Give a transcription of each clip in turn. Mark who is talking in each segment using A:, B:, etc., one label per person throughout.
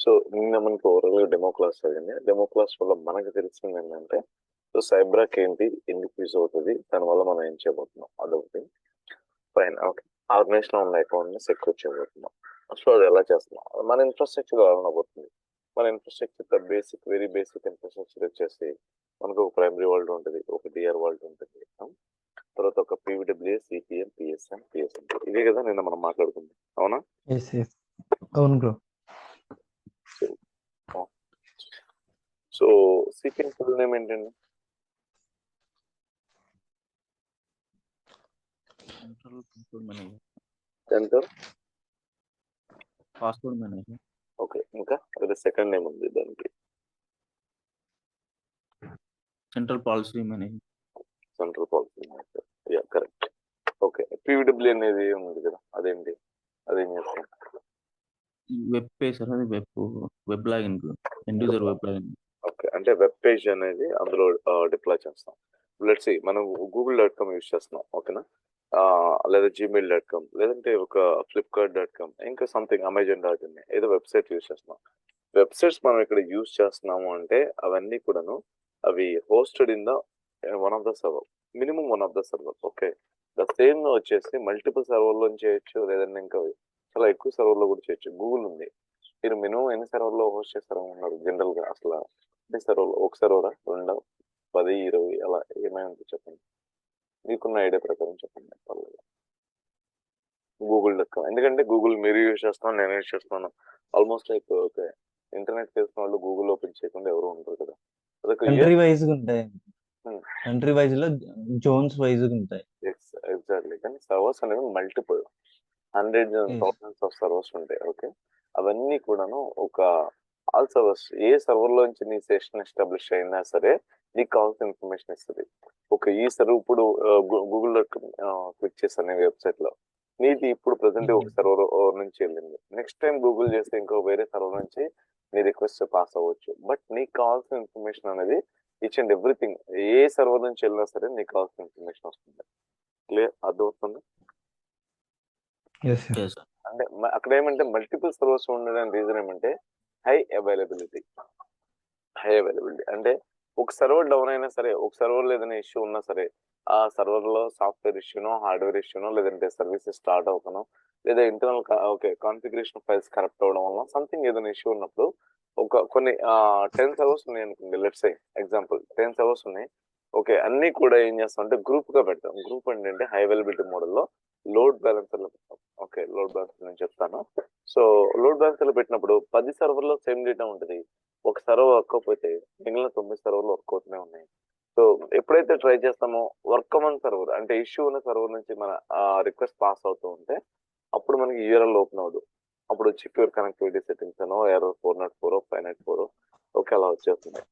A: So నిన్న మనకి overall demo class అయింది. డెమో క్లాస్ వల్ల మనకు తెలిసింది ఏంటంటే సో సైబ్రాక్ ఏంటి, ఎందుకు యూజ్ అవుతుంది, దానివల్ల మనం ఏం చేయబోతున్నాం అదొకటి. Fine, okay. ఆర్గనైజేషన్ ఉన్న అకౌంట్ ని సెక్యూర్ చేయబోతున్నాం. సో అది ఎలా చేస్తున్నాం, మన ఇన్ఫ్రాస్ట్రక్చర్ అవనబోతుంది. మన infrastructure basic, very basic infrastructure వచ్చేసి మనకు ఒక ప్రైమరీ వరల్డ్ ఉంటుంది, ఒక డిఆర్ వరల్డ్ ఉంటుంది, తర్వాత ఒక పీవీడబ్ల్యూఏ, సిపిఎం, పిఎస్ఎం, పిఎస్ఎం. ఇదే కదా నిన్న మనం మాట్లాడుకుంది, అవునా?
B: అవును bro.
A: So CPM full name ఏంటండి? Center
C: password manager.
A: ఓకే, ఇంకా అదే సెకండ్ నేమ్ ఉంది దానికి,
C: central policy manager.
A: Central policy manager. Ya, correct. Okay, PVW అనేది ఉంది కదా, అదేంటి, అదేం చేస్తాం?
C: వెబ్ పేజ్ సార్, అది web login, end user web login.
A: Okay, అంటే వెబ్ పేజ్ అనేది అందులో డిప్లాయ్ చేస్తాం. లెట్స్ సీ, మనం google.com యూజ్ చేస్తున్నాం, ఓకేనా? లేదా gmail.com, లేదంటే ఒక flipkart.com, ఇంకా సంథింగ్ amazon.in, ఏదో వెబ్సైట్ యూజ్ చేస్తున్నాం. వెబ్సైట్స్ మనం ఇక్కడ యూజ్ చేస్తున్నాము అంటే అవన్నీ కూడాను అవి hosted in the one of the server, minimum one of the server. Okay, the same వచ్చేసి మల్టిపుల్ సర్వర్లో చేయొచ్చు, లేదంటే ఇంకా చాలా ఎక్కువ సర్వర్లో కూడా చేయొచ్చు. గూగుల్ ఉంది, మీరు మినిమం ఎన్ని సర్వర్లో హోస్ట్ చేస్తారనుకున్నారు జనరల్ గా? అసలు ఎన్ని సర్వర్లో? ఒక సర్వరా, 2, 10, 20 అలా ఏమైనా ఉంటే చెప్పండి, మీకున్న ఐడియా ప్రకారం చెప్పండి. పర్లేదు. గూగుల్.com, ఎందుకంటే గూగుల్ మీరు యూజ్ చేస్తాను, నేను యూజ్ చేస్తున్నాను, ఆల్మోస్ట్ లైక్ ఓకే. ఇంటర్నెట్ తెలిసిన వాళ్ళు గూగుల్ ఓపెన్ చేయకుండా ఎవరు ఉంటారు కదా.
B: కంట్రీ వైజ్ ఉంటాయి, కంట్రీ వైజ్ లో జోన్స్ వైజ్ ఉంటాయి.
A: ఎగ్జాక్ట్లీ, కానీ సర్వర్స్ అనేవి multiple hundreds and thousands of servers ఉంటాయి. ఓకే, అవన్నీ కూడాను ఒక ఆల్ సర్వర్స్, ఏ సర్వర్ లోంచి నీ సెషన్ ఎస్టాబ్లిష్ అయినా సరే నీకు కావాల్సిన ఇన్ఫర్మేషన్ ఇస్తుంది. ఓకే, ఈ సర్వర్ ఇప్పుడు google.com క్లిక్ చేస్తాను వెబ్సైట్ లో, నీది ఇప్పుడు ప్రెసెంట్ ఒక సర్వర్ నుంచి వెళ్ళింది, నెక్స్ట్ టైం గూగుల్ చేస్తే ఇంకో వేరే సర్వర్ నుంచి నీ రిక్వెస్ట్ పాస్ అవ్వచ్చు. బట్ నీకు కావాల్సిన ఇన్ఫర్మేషన్ అనేది each and everything A server నుంచి వెళ్ళినా సరే నీకు కావాల్సిన ఇన్ఫర్మేషన్ వస్తుంది. క్లియర్, అర్థమవుతుంది? అంటే అక్కడ ఏమంటే మల్టిపుల్ సర్వర్స్ ఉండడానికి రీజన్ ఏమంటే హై అవైలబిలిటీ. అంటే ఒక సర్వర్ డౌన్ అయినా సరే, ఒక సర్వర్ లో ఏదైనా ఇష్యూ ఉన్నా సరే, ఆ సర్వర్ లో సాఫ్ట్వేర్ ఇష్యూనో, హార్డ్వేర్ ఇష్యూనో, లేదంటే సర్వీసెస్ స్టార్ట్ అవుతానో, లేదా ఇంటర్నల్ కాన్ఫిగరేషన్ ఫైల్స్ కరెక్ట్ అవడం వల్ల సంథింగ్ ఏదైనా ఇష్యూ ఉన్నప్పుడు కొన్ని 10 సర్వర్స్ ఉన్నాయి అనుకోండి, లెట్స్ సే ఎగ్జాంపుల్ 10 సర్వర్స్ ఉన్నాయి. ఓకే, అన్ని కూడా ఏం చేస్తాం అంటే గ్రూప్ గా పెడతాం. గ్రూప్ అంటే హై అవైలబిలిటీ మోడల్లో లోడ్ బ్యాలెన్సర్ లో పెడతాం. ఓకే, లోడ్ బ్యాలెన్సర్ నేను చెప్తాను. సో లోడ్ బ్యాలెన్సర్ లో పెట్టినప్పుడు 10 సర్వర్లో సేమ్ డేటా ఉంటుంది. ఒక సర్వర్ వర్క్ అయిపోతే మిగిలిన 9 సర్వర్లు వర్క్ అవుతూనే ఉన్నాయి. సో ఎప్పుడైతే ట్రై చేస్తామో వర్క్ అవ్వని సర్వర్, అంటే ఇష్యూ ఉన్న సర్వర్ నుంచి మన రిక్వెస్ట్ పాస్ అవుతూ ఉంటే అప్పుడు మనకి యూఆర్ఎల్ ఓపెన్ అవ్వదు. అప్పుడు సెక్యూర్ కనెక్టివిటీ సెట్టింగ్స్ అనో, ఎర్రర్ 404, 504, ఓకే అలా వచ్చేస్తుంది.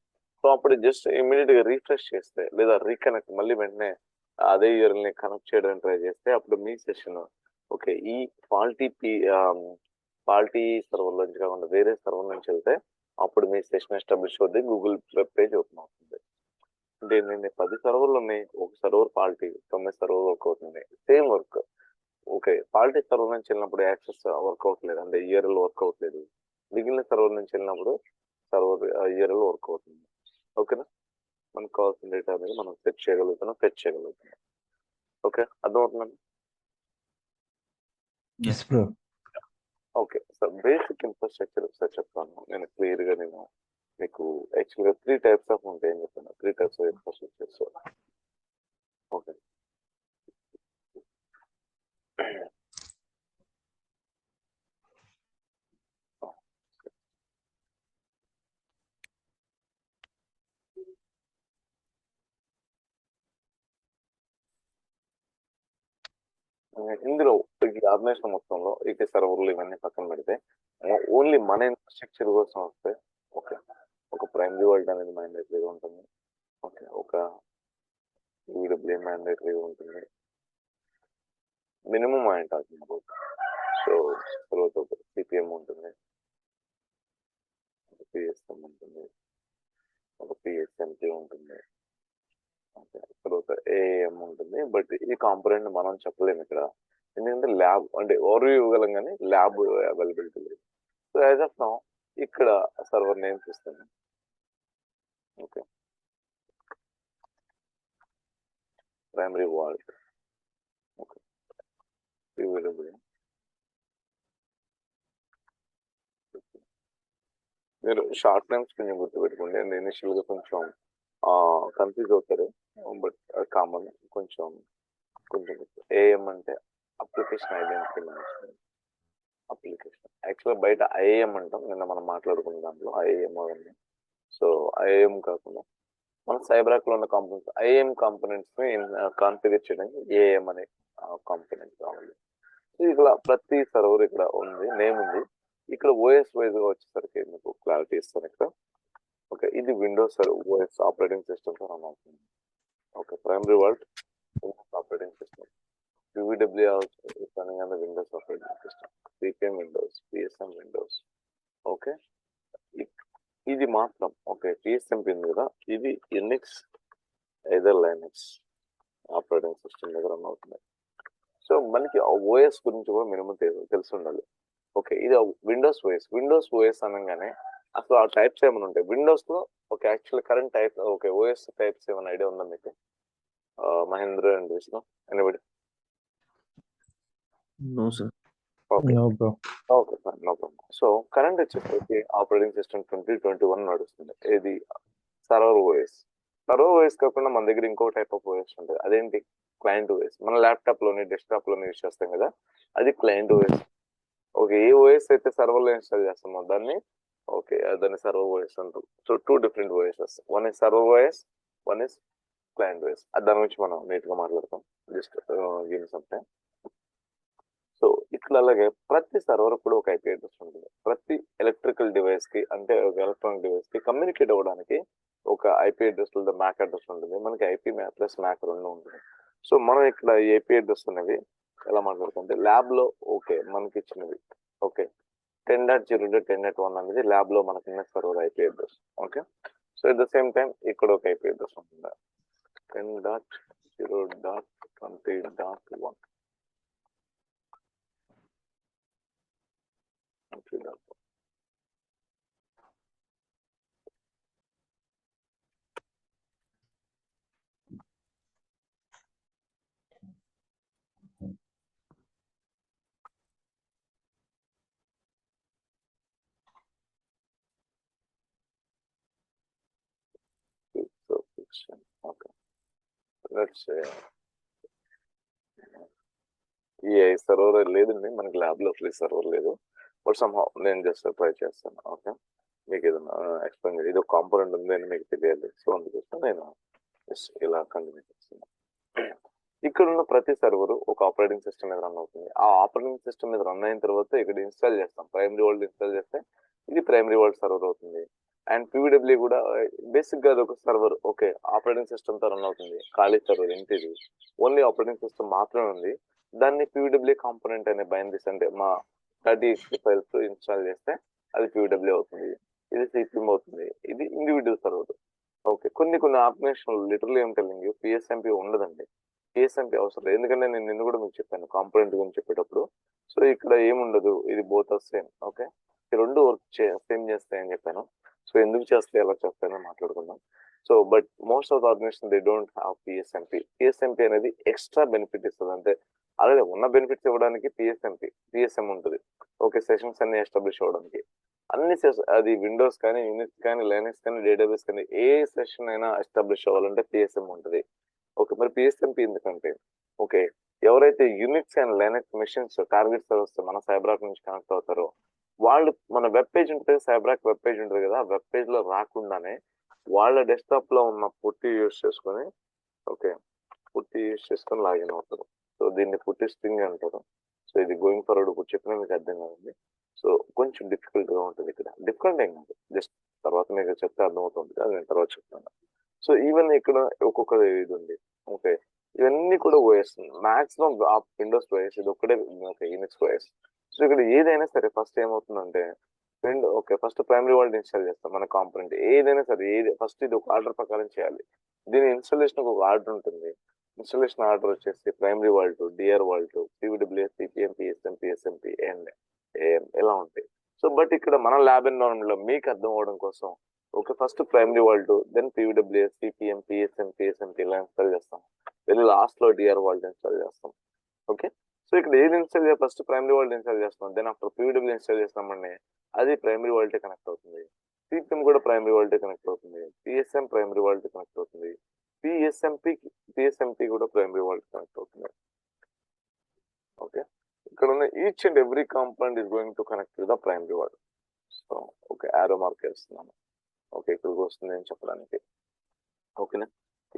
A: సో అప్పుడు జస్ట్ ఇమీడియట్ గా రీఫ్రెష్ చేస్తే, లేదా రీకనెక్ట్ మళ్ళీ వెంటనే అదే యూఆర్ఎల్ ని కనెక్ట్ చేయడానికి ట్రై చేస్తే అప్పుడు మీ సెషన్ ఓకే ఈ ఫాల్టీ సర్వర్ నుంచి కాకుండా వేరే సర్వర్ నుంచి వెళ్తే అప్పుడు మీ సెషన్ ఎస్టాబ్లిష్ అవుతుంది, గూగుల్ వెబ్ పేజ్ ఓపెన్ అవుతుంది. అంటే నేను 10 సర్వర్లు ఉన్నాయి, ఒక సర్వర్ ఫాల్టీ, 9 సర్వర్ వర్క్ అవుతుంది, same work. Okay, faulty server నుంచి వెళ్ళినప్పుడు యాక్సెస్ వర్క్ అవ్వట్లేదు, అంటే యూఆర్ఎల్ వర్క్ అవ్వట్లేదు. మిగిలిన సర్వర్ నుంచి వెళ్ళినప్పుడు సర్వర్ యూఆర్ఎల్ వర్క్ అవుతుంది. ఓకేనా? మనకు కావాల్సిన డేటా అనేది మనం ఫెచ్ చేయగలుగుతున్నాం. ఓకే, అర్థమవుతుందండి? ఓకే, సో బేసిక్ ఇన్ఫ్రాస్ట్రక్చర్ ఒకసారి చెప్తాను నేను క్లియర్ గా. నేను మీకు యాక్చువల్గా 3 టైప్స్ ఆఫ్ ఉంటాయి అని చెప్తాను, 3 టైప్స్ ఆఫ్ ఇన్ఫ్రాస్ట్రక్చర్స్. ఓకే, ఇందులో ఈ ఆర్గనైజేషన్ మొత్తంలో ఈ సర్వర్లు ఇవన్నీ పక్కన పెడితే ఓన్లీ మన ఇన్ఫ్రాస్ట్రక్చర్ కోసం వస్తే ఓకే, ఒక ప్రైమరీ వరల్డ్ అనేది మ్యాండేటరీగా ఉంటుంది. ఓకే, ఒక ఈడబ్ల్యూ మ్యాండేటరీగా ఉంటుంది, మినిమం ఆయన టాకింగ్ అబౌట్. సో తర్వాత ఒక సిపిఎం ఉంటుంది, ఒక పిఎస్ఎం ఉంటుంది, ఒక పిఎస్ఎంటీ ఉంటుంది, తర్వాత ఏఎం ఉంటుంది. బట్ ఈ కాంపోనెంట్ మనం చెప్పలేము ఇక్కడ, ఎందుకంటే ల్యాబ్ అంటే ఓవర్ ఇవ్వగలం కానీ ల్యాబ్ అవైలబిలిటీ లేదు. సో యాజ్ ఆఫ్ నౌ ఇక్కడ సర్వర్ నేమ్ చూస్తాను. Okay, primary vault. Okay, PWD. మీరు షార్ట్ నేమ్స్ కొంచెం గుర్తుపెట్టుకోండి, అండ్ ఇనిషియల్ గా కొంచెం కన్ఫ్యూజ్ అవుతారు, బట్ కామన్. కొంచెం కొంచెం ఏఎం అంటే అప్లికేషన్ ఐడెంటిటీ మేనేజ్మెంట్. అప్లికేషన్ యాక్చువల్గా బయట ఐఏఎం అంటాం, నిన్న మనం మాట్లాడుకున్న దాంట్లో ఐఏఎం అవన్నీ. సో ఐఏఎం కాకుండా మన సైబరాక్ లో ఉన్న కాంపోనెంట్స్, ఐఏఎం కాంపోనెంట్స్ ని కాన్ఫిగర్ చేయడానికి ఏఎం అనే కాంపోనెంట్ కావాలి. సో ఇక్కడ ప్రతి సర్వర్ ఇక్కడ ఉంది, నేమ్ ఉంది. ఇక్కడ ఓఎస్ వైజ్ గా వచ్చేసరికి మీకు క్లారిటీ ఇస్తాను ఇక్కడ. ఓకే, ఇది విండోస్ ఓఎస్ ఆపరేటింగ్ సిస్టమ్ తో రన్ అవుతుంది. Okay, primary world Windows operating system. PWD is running on the Windows operating system. CPM Windows, PSM Windows. Okay, ఇది మాత్రం ఓకే PSM ఉంది కదా, ఇది Unix either Linux operating system దగ్గర run అవుతుంది. So మనకి ఓఎస్ గురించి కూడా మినిమం తెలిసి ఉండాలి. ఓకే, ఇది విండోస్ ఓఎస్. విండోస్ ఓఎస్ అనగానే అసలు ఆ టైప్స్ ఏమైనా ఉంటాయి విండోస్ లో? Okay, actual current type okay OS types ఏమైనా ఐడియా ఉందా మీకు? Mahendra and Vishnu, anybody?
C: No sir.
A: Okay,
B: no bro.
A: Okay sir, no problem. So current వచ్చేసరికి ఆపరేటింగ్ సిస్టమ్ 2021 నడుస్తుంది. ఇది సర్వర్ ఓఎస్. సర్వర్ ఓఎస్ కాకుండా మన దగ్గర ఇంకో టైప్ ఆఫ్ ఓఎస్ ఉంటుంది, అదేంటి? Client OS. మన ల్యాప్టాప్ లోని డెస్క్టాప్ లోని యూజ్ చేస్తాం కదా, అది క్లయింట్ ఓఎస్. ఓకే, ఏ ఓఎస్ అయితే సర్వర్ లో ఇన్స్టాల్ చేస్తామో దాన్ని ఓకే దాన్ని సర్వర్ ఓఎస్ అంటారు. So 2 different OSes, one is server OS, one is client OS. దాని గురించి మనం నీట్ గా మాట్లాడతాం just give some time. So ఇట్లా అలాగే ప్రతి సర్వర్ కూడా ఒక ఐపీ అడ్రస్ ఉంటుంది. ప్రతి ఎలక్ట్రికల్ డివైస్ కి, అంటే ఒక ఎలక్ట్రానిక్ డివైస్ కి కమ్యూనికేట్ అవ్వడానికి ఒక ఐపీ అడ్రస్ లేదా మ్యాక్ అడ్రస్ ఉంటుంది. మనకి ఐపీ ప్లస్ మ్యాక్ రెండు ఉంటుంది. సో మనం ఇక్కడ ఐపీ అడ్రస్ అనేవి ఎలా మాట్లాడుతుంటే ల్యాబ్ లో ఓకే మనకి ఇచ్చినవి ఓకే 10.0 10.1 అనేది ల్యాబ్ లో మనకి server IP address. Okay, so at the same time ఇక్కడ ఒక ఐపీ అడ్రస్ ఉంటుంది 10.0.20.1. ఓకే, లెట్స్ సే ఈ సర్వర్ లేదండి మనకి ల్యాబ్ లో, ఫ్రీ సర్వర్ లేదు. బట్ సమ్హౌ నేను జస్ట్ ట్రై చేస్తాను. ఓకే, మీకు ఏదైనా ఎక్స్ప్లెయిన్ ఇది ఒక కాంపోనెంట్ ఉంది అని మీకు తెలియాలి. సో అందుకోసం నేను జస్ట్ ఇలా కంటిన్యూ చేస్తున్నాను. ఇక్కడ ఉన్న ప్రతి సర్వర్ ఒక ఆపరేటింగ్ సిస్టమ్ మీద రన్ అవుతుంది. ఆ ఆపరేటింగ్ సిస్టమ్ మీద రన్ అయిన తర్వాత ఇక్కడ ఇన్స్టాల్ చేస్తాం, ప్రైమరీ వరల్డ్ ఇన్స్టాల్ చేస్తే ఇది ప్రైమరీ వరల్డ్ సర్వర్ అవుతుంది. అండ్ PWD కూడా బేసిక్ గా అది ఒక సర్వర్ ఓకే ఆపరేటింగ్ సిస్టమ్ తో రన్ అవుతుంది. ఖాళీ సర్వర్ ఏంటిది, ఓన్లీ ఆపరేటింగ్ సిస్టమ్ మాత్రమే ఉంది. దాన్ని PWD కాంపోనెంట్ అనే బైండిస్ అంటే మా 30 ఫైల్స్ ఇన్స్టాల్ చేస్తే అది PWD అవుతుంది. ఇది CPM అవుతుంది. ఇది ఇండివిజువల్ సర్వర్. ఓకే, కొన్ని ఆర్గనైజేషన్ లిటరల్లీ ఏం టెల్లింగ్ PSMP ఉండదండి. PSMP అవసరం లేదు, ఎందుకంటే నేను నిన్ను కూడా మీకు చెప్పాను కాంపోనెంట్ గురించి చెప్పేటప్పుడు. సో ఇక్కడ ఏముండదు, ఇది బోత్ సేమ్. ఓకే, ఈ రెండు వర్క్ సేమ్ చేస్తాయని చెప్పాను. సో ఎందుకు చేస్తాయి, ఎలా చేస్తాయని మాట్లాడుకుందాం. So but most of the organisation they don't have PSMP అనేది ఎక్స్ట్రా బెనిఫిట్ ఇస్తుంది. అంటే అలాగే ఉన్న బెనిఫిట్స్ ఇవ్వడానికి PSM ఉంటుంది. ఓకే, సెషన్స్ అన్ని ఎస్టాబ్లిష్ అవ్వడానికి అన్ని అది విండోస్ కానీ యూనిక్స్ కానీ లైనక్స్ కానీ డేటాబేస్ కానీ ఏ సెషన్ అయినా ఎస్టాబ్లిష్ అవ్వాలంటే PSM ఉంటుంది. ఓకే, మరి PSMP ఎందుకంటే ఓకే ఎవరైతే Unix and Linux machines target servers మన సైబరాక్ నుంచి కనెక్ట్ అవుతారో వాళ్ళు మన వెబ్ పేజ్ ఉంటుంది, సైబరాక్ వెబ్ పేజ్ ఉంటుంది కదా, వెబ్ పేజ్ లో రాకుండానే వాళ్ళ డెస్క్టాప్ లో ఉన్న పుట్టి యూస్ చేసుకొని ఓకే లాగిన్ అవుతారు. సో దీన్ని పుట్టి స్ట్రింగ్ అంటారు. సో ఇది గోయింగ్ ఫార్వర్డ్ ఇప్పుడు చెప్పినా మీకు అర్థం కాదండి. సో కొంచెం డిఫికల్ట్ గా ఉంటుంది. ఇక్కడ డిఫికల్ట్ ఏం కాదు, జస్ట్ తర్వాత మీకు చెప్తే అర్థమవుతుంది, అది నేను తర్వాత చెప్తాను. సో ఈవెన్ ఇక్కడ ఒక్కొక్క ఇది ఉంది. ఓకే, ఇవన్నీ కూడా ఓఎస్ మాక్సిమం విండోస్ ఓఎస్, ఇది ఒక్కటే యూనిక్స్ ఓఎస్. సో ఇక్కడ ఏదైనా సరే ఫస్ట్ ఏమవుతుందంటే okay first primary world install చేస్తాం. మన కాంపోనెంట్ ఏదైనా సరే ఫస్ట్ ఇది ఒక ఆర్డర్ ప్రకారం చేయాలి. దీని ఇన్స్టాలేషన్ ఒక ఆర్డర్ ఉంటుంది. ఇన్స్టాలేషన్ ఆర్డర్ వచ్చేసి primary world, DR world, PWD, CPM, PSM, PSMP and AM ఇలా ఉంటాయి. సో బట్ బట్ ఇక్కడ మన ల్యాబ్ ఎన్విరాన్మెంట్ లో మీకు అర్థం అవడం కోసం okay first primary world then PWS CPM PSM PSMP ఇలా ఇన్స్టాల్ చేస్తాం, వెళ్ళి లాస్ట్ లో డిఆర్ వరల్డ్ ఇన్స్టాల్ చేస్తాం. ఓకే సో ఇక్కడ ఏది ఇన్స్టాల్ చేయాలి, ఫస్ట్ ప్రైమరీ వరల్డ్ ఇన్స్టాల్ చేస్తాం, దెన్ ఆఫ్టర్ పీడబ్ల్యూ ఇన్స్టాల్ చేస్తామండి అది ప్రైమరీ వరల్డ్ కనెక్ట్ అవుతుంది. సిపిఎం కూడా ప్రైమరీ వరల్డ్ కనెక్ట్ అవుతుంది, పిఎస్ఎం ప్రైమరీ వరల్డ్ కనెక్ట్ అవుతుంది, పిఎస్ఎంపి కూడా ప్రైమరీ వరల్డ్ కనెక్ట్ అవుతుంది. ఓకే ఇక్కడ ఉన్న each and every component is going to connect to the primary world. So okay ఆరో మార్క్ వేస్తున్నాను. ఓకే ఇక్కడికి వస్తుంది అని చెప్పడానికి. ఓకేనా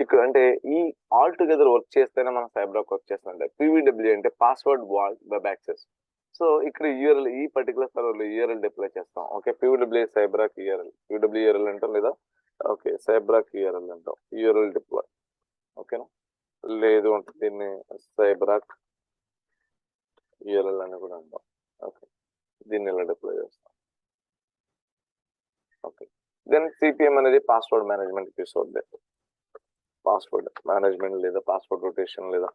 A: ఇక్కడ అంటే ఈ ఆల్ టుగెదర్ వర్క్ చేస్తేనే మనం సైబరాక్ వర్క్ చేస్తుంటే పీవీడబ్ల్యూ అంటే password wall web access. So ఇక్కడ యూఆర్ఎల్ ఈ పర్టికులర్ సర్వర్ లో యూఆర్ఎల్ డిప్లై చేస్తాం. ఓకే పీవీడబ్ల్యూ సైబరాక్ యూఆర్ఎల్, పీడబ్ల్యూ యూఆర్ఎల్ అంటాం లేదా ఓకే సైబరాక్ యూఆర్ఎల్ అంటాం, యూఆర్ఎల్ డిప్లాయ్. ఓకేనా లేదు అంటే దీన్ని సైబరాక్ యూఆర్ఎల్ అని కూడా అంటాం. ఓకే దీన్ని ఇలా డిప్లాయ్ చేస్తాం. ఓకే దెన్ సిపిఎం అనేది పాస్వర్డ్ మేనేజ్మెంట్ యూస్ అవుతుంది, పాస్వర్డ్ మేనేజ్మెంట్ లేదా పాస్వర్డ్ రొటేషన్ లేదా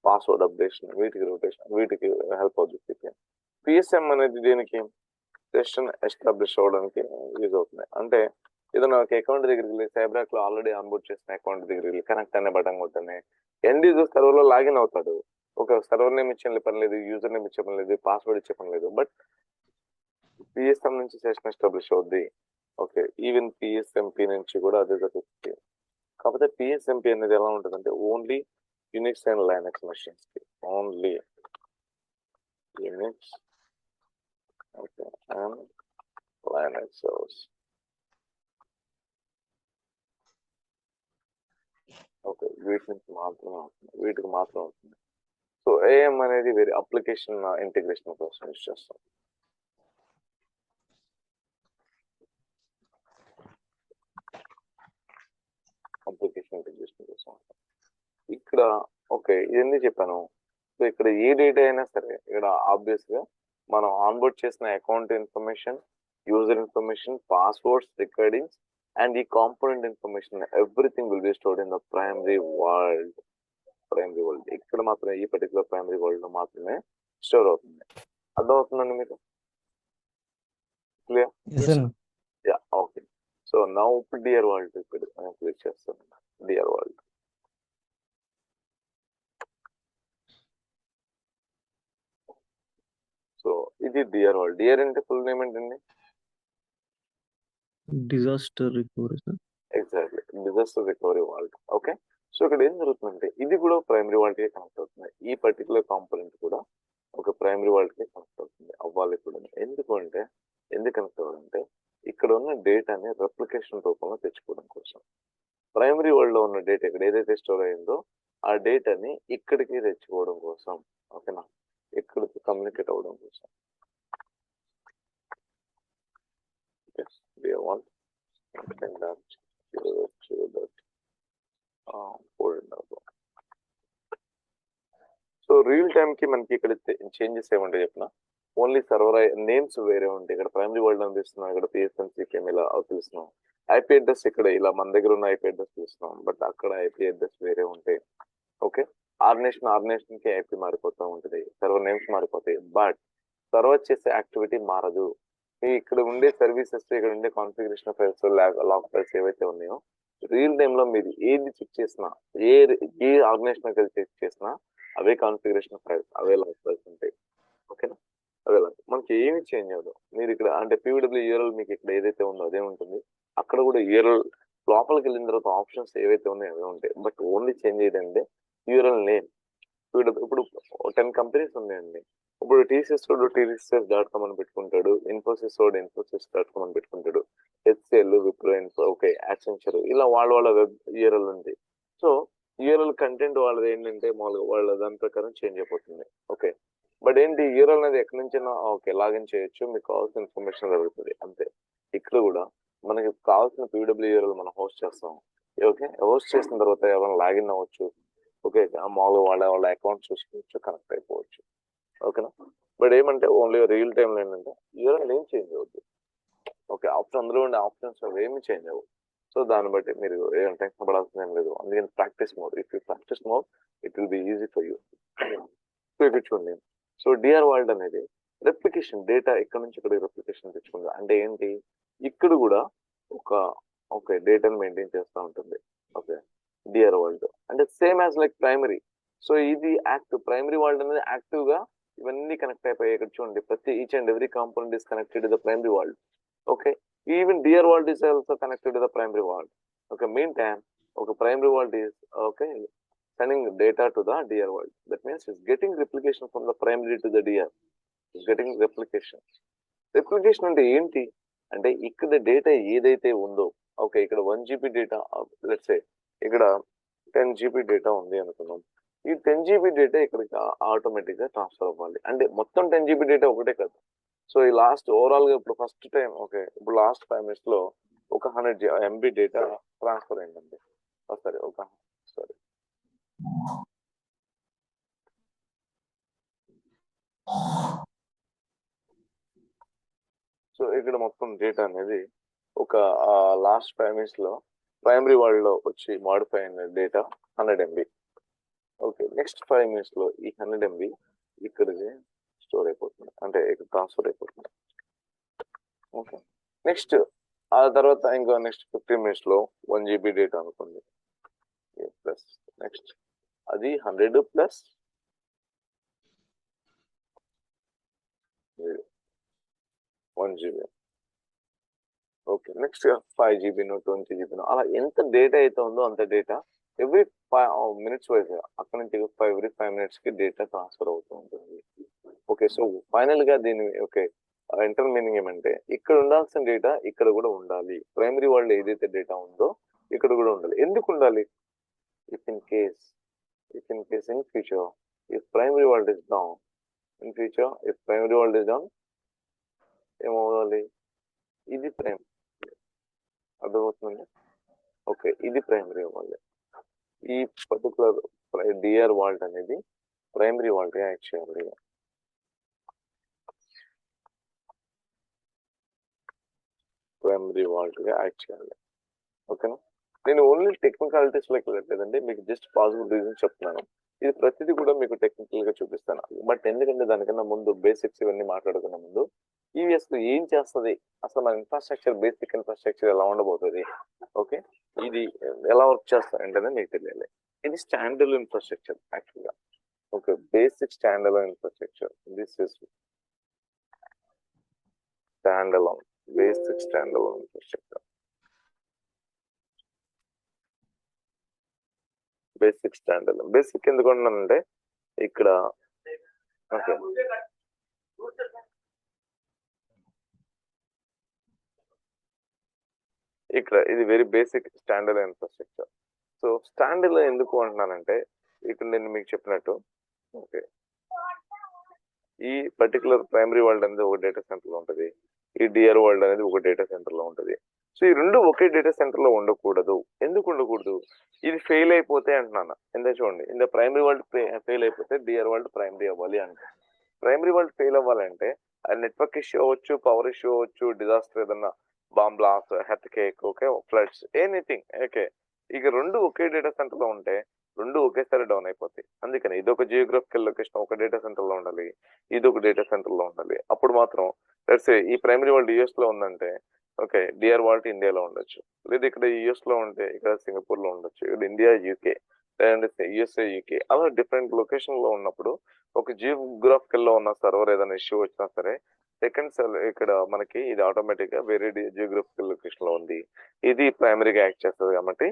A: పాస్వర్డ్ అప్డేషన్ వీటికి హెల్ప్ అవుతుంది సిపిఎం. పిఎస్ఎం అనేది దీనికి సెషన్ ఎస్టాబ్లిష్ అవ్వడానికి యూజ్ అవుతుంది. అంటే ఏదైనా ఒక అకౌంట్ దగ్గరికి వెళ్ళి సైబరాక్ లో ఆల్రెడీ ఆన్బోర్డ్ చేసిన అకౌంట్ దగ్గరికి వెళ్ళి కనెక్ట్ అనే బటన్ కొట్టనే ఎండ్ యూజర్ సర్వర్ లో లాగిన్ అవుతాడు. ఒక సర్వర్ నేమ్ ఇచ్చే పని లేదు, యూజర్ నేమ్ ఇచ్చే పని లేదు, పాస్వర్డ్ ఇచ్చే పని లేదు, బట్ పిఎస్ఎం నుంచి సెషన్ ఎస్టాబ్లిష్ అవుద్ది. ఓకే ఈవెన్ పిఎస్ఎంపి నుంచి కూడా అదే జరుగుతుంది. కాకపోతే పిఎస్ఎంపి అనేది ఎలా ఉంటుందంటే only Unix and Linux machines కి, only Unix okay and Linux servers. Okay వీటికి మాత్రమే అవుతుంది. సో ఏఎం అనేది వేరే అప్లికేషన్ ఇంటిగ్రేషన్ కోసం యూజ్ చేస్తాం. అప్లికేషన్ ఇంటిగ్రేషన్ కోసం ఇక్కడ ఓకే ఇవన్నీ చెప్పాను. సో ఇక్కడ ఏ డేటా అయినా సరే ఇక్కడ ఆబ్వియస్ గా మనం ఆన్బోర్డ్ చేసిన account information, user information, passwords, recordings and ఈ component information everything will be stored in the primary world. ఇక్కడ మాత్రమే ఈ పర్టికులర్ ప్రైమరీ వరల్డ్ లో మాత్రమే స్టోర్ అవుతుంది. అర్థమవుతుందండి మీకు? Clear? Yeah okay. So now dear world ఇప్పుడు క్లిక్ చేస్తాను. డియర్ వరల్డ్ సో ఇది డియర్ వరల్డ్. డియర్ అంటే ఫుల్ నేమ్ ఏంటండి?
C: Disaster recovery sir.
A: Exactly disaster recovery world. Okay so ఇక్కడ ఏం జరుగుతుందంటే ఇది కూడా ప్రైమరీ వరల్డ్ కి కనెక్ట్ అవుతుంది. ఈ పర్టికులర్ కాంపోనెంట్ కూడా ఒక ప్రైమరీ వరల్డ్ కి కనెక్ట్ అవుతుంది, అవ్వాలి కూడా. ఎందుకు కనెక్ట్ అవ్వాలంటే ఇక్కడ ఉన్న డేటాని రెప్లికేషన్ రూపంలో తెచ్చుకోవడం కోసం. ప్రైమరీ వరల్డ్ లో ఉన్న డేటా ఇక్కడ ఏదైతే స్టోర్ అయిందో ఆ డేటాని ఇక్కడికి తెచ్చుకోవడం కోసం. ఓకేనా ఇక్కడికి కమ్యూనికేట్ అవ్వడం కోసం. సో రియల్ టైమ్ కి మనకి ఇక్కడ చేంజెస్ ఏముంటాయి చెప్పిన, ఓన్లీ సర్వర్ నేమ్స్ వేరే ఉంటాయి. ఇక్కడ ప్రైమరీ వరల్డ్ అని తీస్తున్నాం, ఇక్కడ పిఎస్ఎంసీకి ఇలా పిలుస్తున్నాం. ఐపీ అడ్రస్ ఇక్కడ ఇలా మన దగ్గర ఉన్న ఐపీ అడ్రస్ చూస్తున్నాం, బట్ అక్కడ ఐపీ అడ్రస్ వేరే ఉంటాయి. ఓకే ఆర్గనైజేషన్ కి ఐపీ మారిపోతూ ఉంటుంది, సర్వర్ నేమ్స్ మారిపోతాయి, బట్ సర్వర్ చేసే యాక్టివిటీ మారదు. ఇక్కడ ఉండే సర్వీసెస్, ఇక్కడ ఉండే కాన్ఫిగరేషన్ ఫైల్స్, లాగ్ ఫైల్స్ ఏవైతే ఉన్నాయో రియల్ టైమ్ లో మీరు ఏది చెక్ చేసినా, ఏ ఆర్గనైజేషన్ కలిసి చెక్ చేసినా అవే కాన్ఫిగరేషన్ ఫైల్స్, అవే లాగ్ ఫైల్స్ ఉంటాయి. ఓకేనా అవే మనకి ఏమి చేంజ్ అవ్వదు. మీరు ఇక్కడ అంటే పీడబ్ల్యూ యూఆర్ఎల్ మీకు ఇక్కడ ఏదైతే ఉందో అదే ఉంటుంది, అక్కడ కూడా యూఆర్ఎల్ లోపలికి వెళ్ళిన తర్వాత ఆప్షన్స్ ఏవైతే ఉన్నాయో అవే ఉంటాయి. బట్ ఓన్లీ చేంజ్ ఏంటంటే యూఆర్ఎల్ నేమ్. ఇప్పుడు 10 కంపెనీస్ ఉన్నాయండి. ఇప్పుడు టీసీఎస్ TCS.com అని పెట్టుకుంటాడు, Infosys.com అని పెట్టుకుంటాడు, HCL, విప్రో, ఓకే యాక్సెంచర్, ఇలా వాళ్ళ వెబ్ యూఆర్ఎల్ ఉంది. సో యూఆర్ఎల్ కంటెంట్ వాళ్ళది ఏంటంటే మామూలుగా వాళ్ళ దాని ప్రకారం చేంజ్ అయిపోతుంది. ఓకే బట్ ఏంటి యూఆర్ఎల్ అనేది ఎక్కడి నుంచైనా ఓకే లాగిన్ చేయొచ్చు, మీకు కావాల్సిన ఇన్ఫర్మేషన్ దొరుకుతుంది అంతే. ఇక్కడ కూడా మనకి కావాల్సిన పీడబ్ల్యూ యూఆర్ఎల్ మనం హోస్ట్ చేస్తాం. ఓకే హోస్ట్ చేసిన తర్వాత ఎవరైనా లాగిన్ అవ్వచ్చు. ఓకే మామూలుగా వాళ్ళ అకౌంట్ చూసుకోవచ్చు, కనెక్ట్ అయిపోవచ్చు. ఓకేనా బట్ ఏమంటే ఓన్లీ రియల్ టైంలో ఏంటంటే యూఆర్ఎల్ ఏం చేంజ్ అవుద్ది. ఓకే అందులో ఉండే ఆప్షన్స్ ఏమి చేంజ్ అవ్వవు. సో దాన్ని బట్టి మీరు ఏం టెన్షన్ పడాల్సింది ఏం లేదు. అందుకని practice mode, if you practice mode it will be easy for you. So ఇక్కడ చూడండి, సో డిఆర్ వరల్డ్ అనేది రెప్లికేషన్ డేటా ఇక్కడ నుంచి ఇక్కడ రెప్లికేషన్ తెచ్చుకుంది అంటే ఏంటి, ఇక్కడ కూడా ఒక ఓకే డేటాను మెయింటైన్ చేస్తూ ఉంటుంది. ఓకే డిఆర్ వరల్డ్ అంటే same as like primary. So ఇది యాక్టివ్, ప్రైమరీ వరల్డ్ అనేది యాక్టివ్ గా ఇవన్నీ కనెక్ట్ అయిపోయాయి. ఇక్కడ చూడండి ప్రతి each and every component is connected to the primary world. Okay even DR world is also connected to the primary world. Okay mean time ఒక primary world is okay sending data to the DR world. That means it's getting replication from the primary to the DR. It's getting replication. Replication అంటే ఏంటి అంటే ఇక్కడ data ఏదైతే ఉందో, okay ఇక్కడ 1 GB data let's say ఇక్కడ 10 GB data ఉంది అనుకున్నాం. ఈ 10 GB డేటా ఇక్కడికి ఆటోమేటిక్ గా ట్రాన్స్ఫర్ అవ్వాలి. అంటే మొత్తం 10 GB డేటా ఒకటే కదా. సో ఈ లాస్ట్ ఓవరాల్ గా ఇప్పుడు ఫస్ట్ టైం ఓకే ఇప్పుడు లాస్ట్ 5 minutes లో ఒక 100 MB డేటా ట్రాన్స్ఫర్ అయిందండి. సరే ఒక సారీ సో ఇక్కడ మొత్తం డేటా అనేది ఒక లాస్ట్ 5 minutes లో ప్రైమరీ వరల్డ్ లో వచ్చి మాడిఫై అయిన data 100 MB. Okay next 5 minutes లో ఈ 100 MB ఇక్కడికి స్టోర్ అయిపోతుంది, అంటే ఇక్కడ ట్రాన్స్ఫర్ అయిపోతుంది. ఓకే నెక్స్ట్ ఆ తర్వాత ఇంకా నెక్స్ట్ 15 minutes లో 1 GB డేటా అనుకోండి ప్లస్ నెక్స్ట్ అది 100 plus 1 GB. Okay next 5 GB 20 GB అలా ఎంత డేటా అయితే ఉందో అంత డేటా ఎవ్రీ 5 minutes వైజ్ అక్కడ నుంచి ఎవ్రీ 5 minutes కి డేటా ట్రాన్స్ఫర్ అవుతూ ఉంటుంది. ఓకే సో ఫైనల్ గా దీని ఓకే ఇంటర్ మీనింగ్ ఏమంటే ఇక్కడ ఉండాల్సిన డేటా ఇక్కడ కూడా ఉండాలి. ప్రైమరీ వరల్డ్ ఏదైతే డేటా ఉందో ఇక్కడ కూడా ఉండాలి. ఎందుకు ఉండాలి? if in case in future if primary world is down, in future if primary world is down ఏమవ్వాలి, ఇది ప్రైమ్ అర్థమవుతుంది. ఓకే ఇది ప్రైమరీ అవ్వాలి. ఈ పర్టికులర్ డిఆర్ వరల్డ్ అనేది ప్రైమరీ వరల్డ్ గా యాక్ట్ చేయాలి. ప్రైమరీ వరల్డ్ గా యాక్ట్ చేయాలి. ఓకేనా, నేను ఓన్లీ టెక్నికాలిటీస్ లోకి వెళ్ళట్లేదండి, మీకు జస్ట్ పాసిబుల్ రీజన్ చెప్తున్నాను. ఇది ప్రతిదీ కూడా మీకు టెక్నికల్ గా చూపిస్తాను. బట్ ఎందుకంటే దానికన్నా ముందు బేసిక్స్ ఇవన్నీ మాట్లాడుకున్న ముందు ఈవీఎస్ ఏం చేస్తుంది, అసలు మన ఇన్ఫ్రాస్ట్రక్చర్ బేసిక్ ఇన్ఫ్రాస్ట్రక్చర్ ఎలా ఉండబోతుంది, ఓకే ఇది ఎలా వర్క్ చేస్తారు అంటే మీకు తెలియాలి. ఇది స్టాండర్డ్ ఇన్ఫ్రాస్ట్రక్చర్ యాక్చువల్ గా. Okay basic standard infrastructure, this is standard basic standard infrastructure. Basic standard basic ఎందుకు ఉన్నానంటే ఇక్కడ ఓకే ఇక్కడ ఇది very basic standard infrastructure. So standard ఎందుకు అంటున్నానంటే ఇక్కడ నేను మీకు చెప్పినట్టు ఓకే ఈ పర్టికులర్ ప్రైమరీ వరల్డ్ అనేది ఒక డేటా సెంటర్ లో ఉంటుంది, ఈ డిఆర్ వరల్డ్ అనేది ఒక డేటా సెంటర్ లో ఉంటుంది. సో ఈ రెండు ఒకే డేటా సెంటర్ లో ఉండకూడదు. ఎందుకు ఉండకూడదు? ఇది ఫెయిల్ అయిపోతే అంటున్నాను. ఎందుకు చూడండి, ఇంత ప్రైమరీ వరల్డ్ ఫెయిల్ అయిపోతే డిఆర్ వరల్డ్ ప్రైమరీ అవ్వాలి అంటే, ప్రైమరీ వరల్డ్ ఫెయిల్ అవ్వాలంటే అది నెట్వర్క్ ఇష్యూ అవ్వచ్చు, పవర్ ఇష్యూ అవ్వచ్చు, డిజాస్టర్ ఏదన్నా bomb blast, hearth cake, okay floods, anything. Okay ఇక రెండు ఒకే డేటా సెంటర్ లో ఉంటే రెండు ఒకేసారి డౌన్ అయిపోతాయి. అందుకని ఇది ఒక జియోగ్రఫికల్ లొకేషన్ ఒక డేటా సెంటర్ లో ఉండాలి, ఇది ఒక డేటా సెంటర్ లో ఉండాలి. అప్పుడు మాత్రం లెట్స్ సే ఈ ప్రైమరీ వరల్డ్ యుఎస్ లో ఉందంటే ఓకే డిఆర్ వరల్డ్ ఇండియాలో ఉండొచ్చు, లేదా ఇక్కడ యుఎస్ లో ఉంటే ఇక్కడ సింగపూర్ లో ఉండొచ్చు, ఇక్కడ ఇండియా యూకే, లేదంటే యుఎస్ఏ యూకే, అలా డిఫరెంట్ లొకేషన్ లో ఉన్నప్పుడు ఒక జియోగ్రాఫికల్ లో ఉన్న సర్వర్ ఏదైనా ఇష్యూ వచ్చినా సరే సెకండ్ ఇక్కడ మనకి ఇది ఆటోమేటిక్ గా వేరే జియోగ్రఫికల్ లొకేషన్ లో ఉంది, ఇది ప్రైమరీగా యాక్ట్ చేస్తుంది కాబట్టి.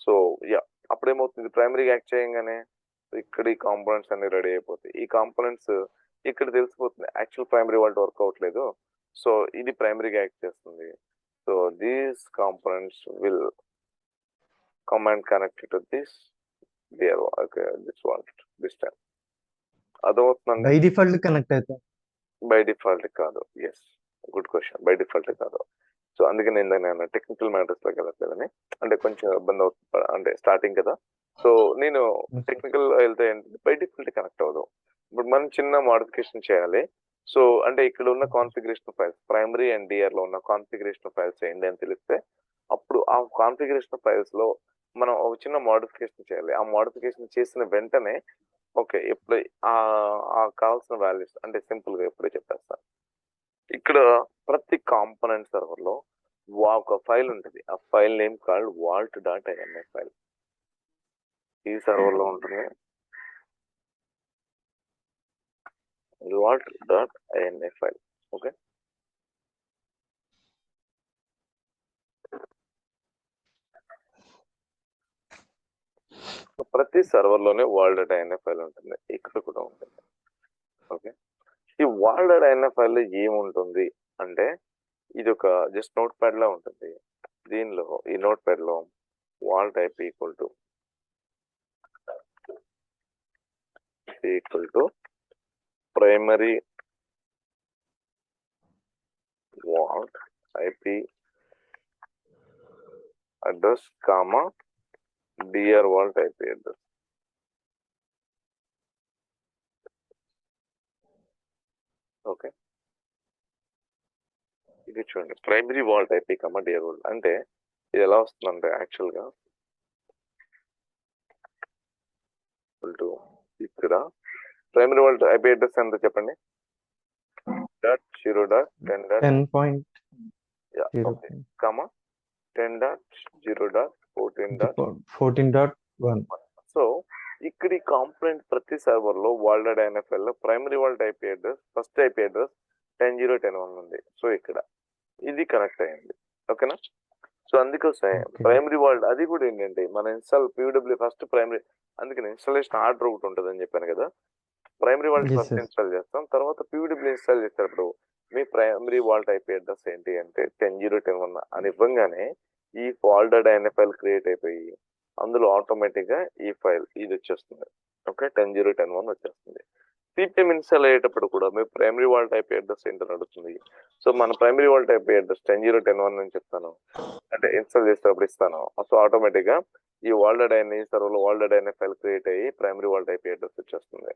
A: సో యా అప్పుడు ఏమవుతుంది, ప్రైమరీగా యాక్ట్ చేయగానే ఇక్కడ ఈ కాంపోనెంట్స్ అన్ని రెడీ అయిపోతాయి. ఈ కాంపోనెంట్స్ ఇక్కడ తెలిసిపోతుంది యాక్చువల్ ప్రైమరీ వరల్డ్ వర్క్ అవ్వట్లేదు, సో ఇది ప్రైమరీగా యాక్ట్ చేస్తుంది. So these components will come and connect to this DR okay this one this time. అర్థమవుతుందండి?
B: బై డిఫాల్ట్ కనెక్ట్ అవుతాయి.
A: బై డిఫాల్ట్ కాదు. Yes good question, by default కాదు. సో అందుకే నేను టెక్నికల్ మ్యాటర్స్ లోకి వెళ్ళట్లేదని, అంటే కొంచెం ఇబ్బంది అవుతుంది అంటే స్టార్టింగ్ కదా. సో నేను టెక్నికల్ వెళ్తే బై డిఫాల్ట్ కనెక్ట్ అవ్వదు. ఇప్పుడు మనం చిన్న మోడిఫికేషన్ చేయాలి. సో అంటే ఇక్కడ ఉన్న configuration files primary and DR లో ఉన్న కాన్ఫిగరేషన్ ఫైల్స్ ఏంటి అని తెలిస్తే అప్పుడు ఆ కాన్ఫిగరేషన్ ఫైల్స్ లో మనం ఒక చిన్న మోడిఫికేషన్ చేయాలి. ఆ మోడిఫికేషన్ చేసిన వెంటనే ఓకే ఎప్పుడు ఆ కావాల్సిన వాల్యూస్ అంటే సింపుల్ గా ఎప్పుడే చెప్పేస్తాను. ఇక్కడ ప్రతి కాంపోనెంట్ సర్వర్ లో ఒక ఫైల్ ఉంటుంది. ఆ file name called vault dot INA file. ఈ సర్వర్ లో ఉంటుంది vault dot INA file. Okay, ప్రతి సర్వర్ లోనే వాల్ట్ డాట్ ఐఎన్ఏ ఫైల్ ఉంటుంది. ఇక్కడ కూడా ఉంటుంది. ఓకే, ఈ వాల్ట్ డాట్ ఐఎన్ఏ ఫైల్ లో ఏముంటుంది అంటే ఇది ఒక జస్ట్ నోట్ ప్యాడ్ లా ఉంటుంది. దీనిలో ఈ నోట్ ప్యాడ్ లో vault IP equal to primary vault IP address comma DR vault IP address. Okay, ఇది చూడండి primary vault IP comma DR vault అంటే ఇది ఎలా వస్తుందంటే యాక్చువల్ గా ఇక్కడ ప్రైమరీ వాల్ట్ ఐపీ అడ్రస్ ఎంత చెప్పండి? కామా
B: 10.0.14.14.1.
A: సో ఇక్కడ ఈ కాంపోనెంట్ ప్రతి సర్వర్ లో వాల్ట్ డాట్ ఐఎన్ఎఫ్ఎల్ లో primary vault IP address first IP address 10.0.10.1 ఉంది. సో ఇక్కడ ఇది కనెక్ట్ అయ్యింది. ఓకేనా? సో అందుకోసం ప్రైమరీ వాల్ట్ అది కూడా ఏంటంటే మన ఇన్స్టాల్ పీడబ్ల్యూ ఫస్ట్ ప్రైమరీ, అందుకని ఇన్స్టాలేషన్ ఆర్డర్ ఒకటి ఉంటుంది అని చెప్పాను కదా. Primary vault
B: Yes,
A: first
B: sir.
A: Install చేస్తాం, తర్వాత పీడబ్ల్యూ ఇన్స్టాల్ చేసేటప్పుడు మీ ప్రైమరీ వాల్ట్ ఐపీ అడ్రస్ ఏంటి అంటే 10.0.10.1 అని ఇవ్వగానే ఈ వాల్ట్ డాట్ ఐఎన్ఎఫ్ఎల్ క్రియేట్ అయిపోయి అందులో ఆటోమేటిక్ గా ఈ ఫైల్ ఇది వచ్చేస్తుంది. ఓకే, 10.0.10.1 వచ్చేస్తుంది. సిపిఎం ఇన్స్టాల్ అయ్యేటప్పుడు కూడా మీ ప్రైమరీ వాల్ట్ ఐపీ అడ్రస్ ఏంటో నడుస్తుంది. సో మన ప్రైమరీ వాల్ట్ ఐపీ అడ్రస్ 10.0.10.1 అని చెప్తాను, అంటే ఇన్స్టాల్ చేసేటప్పుడు ఇస్తాను. సో ఆటోమేటిక్ గా ఈ వాల్ట్ డాట్ ఐఎన్ఏ సర్వర్ లో vault dot INA file create అయ్యి ప్రైమరీ వాల్ట్ ఐపీ అడ్రస్ వచ్చేస్తుంది.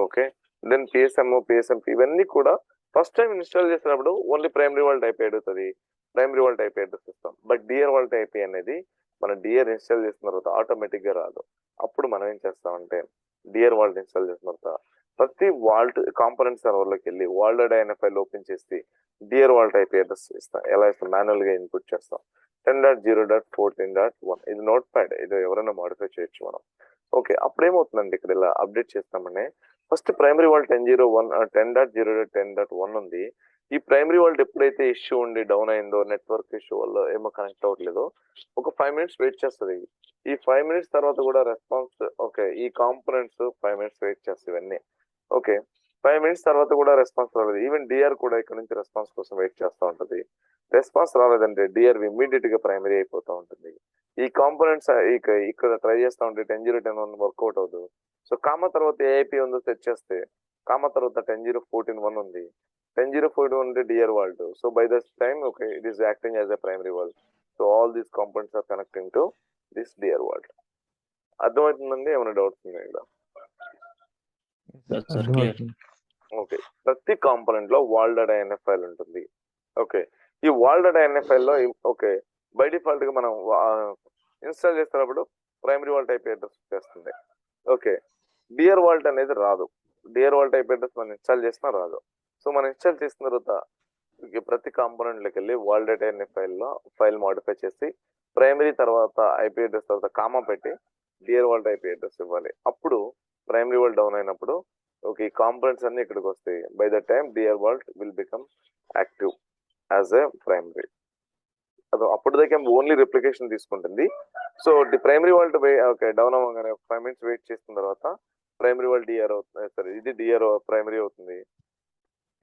A: ఓకే, దెన్ పిఎస్ఎంపి ఇవన్నీ కూడా ఫస్ట్ టైం ఇన్స్టాల్ చేసినప్పుడు ఓన్లీ ప్రైమరీ వాల్ట్ ఐపీ అడుగుతుంది, ప్రైమరీ వాల్ట్ ఐపీ అడ్రస్ ఇస్తాం. బట్ డిఆర్ వాల్ట్ ఐపీ అనేది మన డిఆర్ ఇన్స్టాల్ చేసిన తర్వాత ఆటోమేటిక్ గా రాదు. అప్పుడు మనం ఏం చేస్తామంటే డిఆర్ వాల్ట్ ఇన్స్టాల్ చేసిన తర్వాత ప్రతి వాల్ట్ కాంపోనెంట్ సర్వర్ లోకి వెళ్ళి vault dot INA file open చేసి డిఆర్ వాల్ట్ ఐపీ అడ్రస్ ఇస్తాం. ఎలా ఇస్తాం? మాన్యువల్ గా ఇన్పుట్ చేస్తాం 10.0.14.1. ఇది నోట్ ప్యాడ్, ఇది ఎవరైనా మాడిఫై చేయొచ్చు మనం. ఓకే, అప్పుడు ఏమవుతుందండి ఇక్కడ ఇలా అప్డేట్ చేస్తామని ఫస్ట్ ప్రైమరీ వాల్ట్ 10.0.10.1 ఉంది. ఈ ప్రైమరీ వాల్ట్ ఎప్పుడైతే ఇష్యూ ఉండి డౌన్ అయిందో, నెట్వర్క్ ఇష్యూ వల్ల ఏమో కనెక్ట్ అవ్వట్లేదో, ఒక 5 minutes వెయిట్ చేస్తుంది. ఈ 5 minutes తర్వాత కూడా రెస్పాన్స్, ఓకే ఈ కాంపోనెంట్స్ 5 minutes వెయిట్ చేస్తాయి ఇవన్నీ. ఓకే, 5 minutes తర్వాత కూడా రెస్పాన్స్ రాలేదు. ఈవెన్ డిఆర్ కూడా ఇక్కడ నుంచి రెస్పాన్స్ కోసం వెయిట్ చేస్తూ ఉంటుంది. రెస్పాన్స్ రాలేదంటే డిఆర్ ఇమీడియట్ గా ప్రైమరీ అయిపోతూ ఉంటుంది. ఈ కాంపోనెంట్స్ ఇక్కడ ట్రై చేస్తూ ఉంటే 10.0.10.1 వర్కౌట్ అవుతుంది. సో కామా తర్వాత ఏఐపీ ఉందో సెట్ చేస్తే కామా తర్వాత 10.0.14.1 ఉంది. 10.0.14.1 అంటే DR vault. So by this time okay it is acting as a primary vault. So all these components are connecting to this DR vault. అర్థమవుతుందండి? ఏమైనా డౌట్స్ ఉన్నాయి ఇక్కడ?
C: Yes, sir, clear.
B: అర్థమవుతుంది.
A: ఓకే, ప్రతి కాంపోనెంట్ లో వాల్ట్ డాట్ ఐఎన్ఏ ఫైల్ ఉంటుంది. Okay, ఈ vault dot INA file లో ఓకే బై డిఫాల్ట్ గా మనం ఇన్స్టాల్ చేస్తున్నప్పుడు ప్రైమరీ వాల్ట్ ఐపీ అడ్రస్ చేస్తుంది. ఓకే, డిఆర్ వాల్ట్ అనేది రాదు. డిఆర్ వాల్ట్ ఐపీ అడ్రస్ మనం ఇన్స్టాల్ చేసినా రాదు. సో మనం ఇన్స్టాల్ చేసిన తర్వాత ప్రతి కాంపోనెంట్ లోకి వెళ్ళి వాల్ట్ డాట్ ఐఎన్ఏ ఫైల్ లో ఫైల్ మాడిఫై చేసి ప్రైమరీ తర్వాత ఐపీ అడ్రస్ తర్వాత కామా పెట్టి డిఆర్ వాల్ట్ ఐపీ అడ్రస్ ఇవ్వాలి. అప్పుడు ప్రైమరీ వాల్ట్ డౌన్ అయినప్పుడు ఓకే ఈ కాంపోనెంట్స్ అన్ని ఇక్కడికి వస్తాయి. By the time DR vault will become active as a primary. అది అప్పటిదాకా ఓన్లీ రిప్లికేషన్ తీసుకుంటుంది. So primary vault okay down అవ్వగానే 5 minutes వెయిట్ చేసిన తర్వాత ప్రైమరీ వాల్ట్ డిఆర్ అవుతుంది, సరే ఇది డిఆర్ ప్రైమరీ అవుతుంది.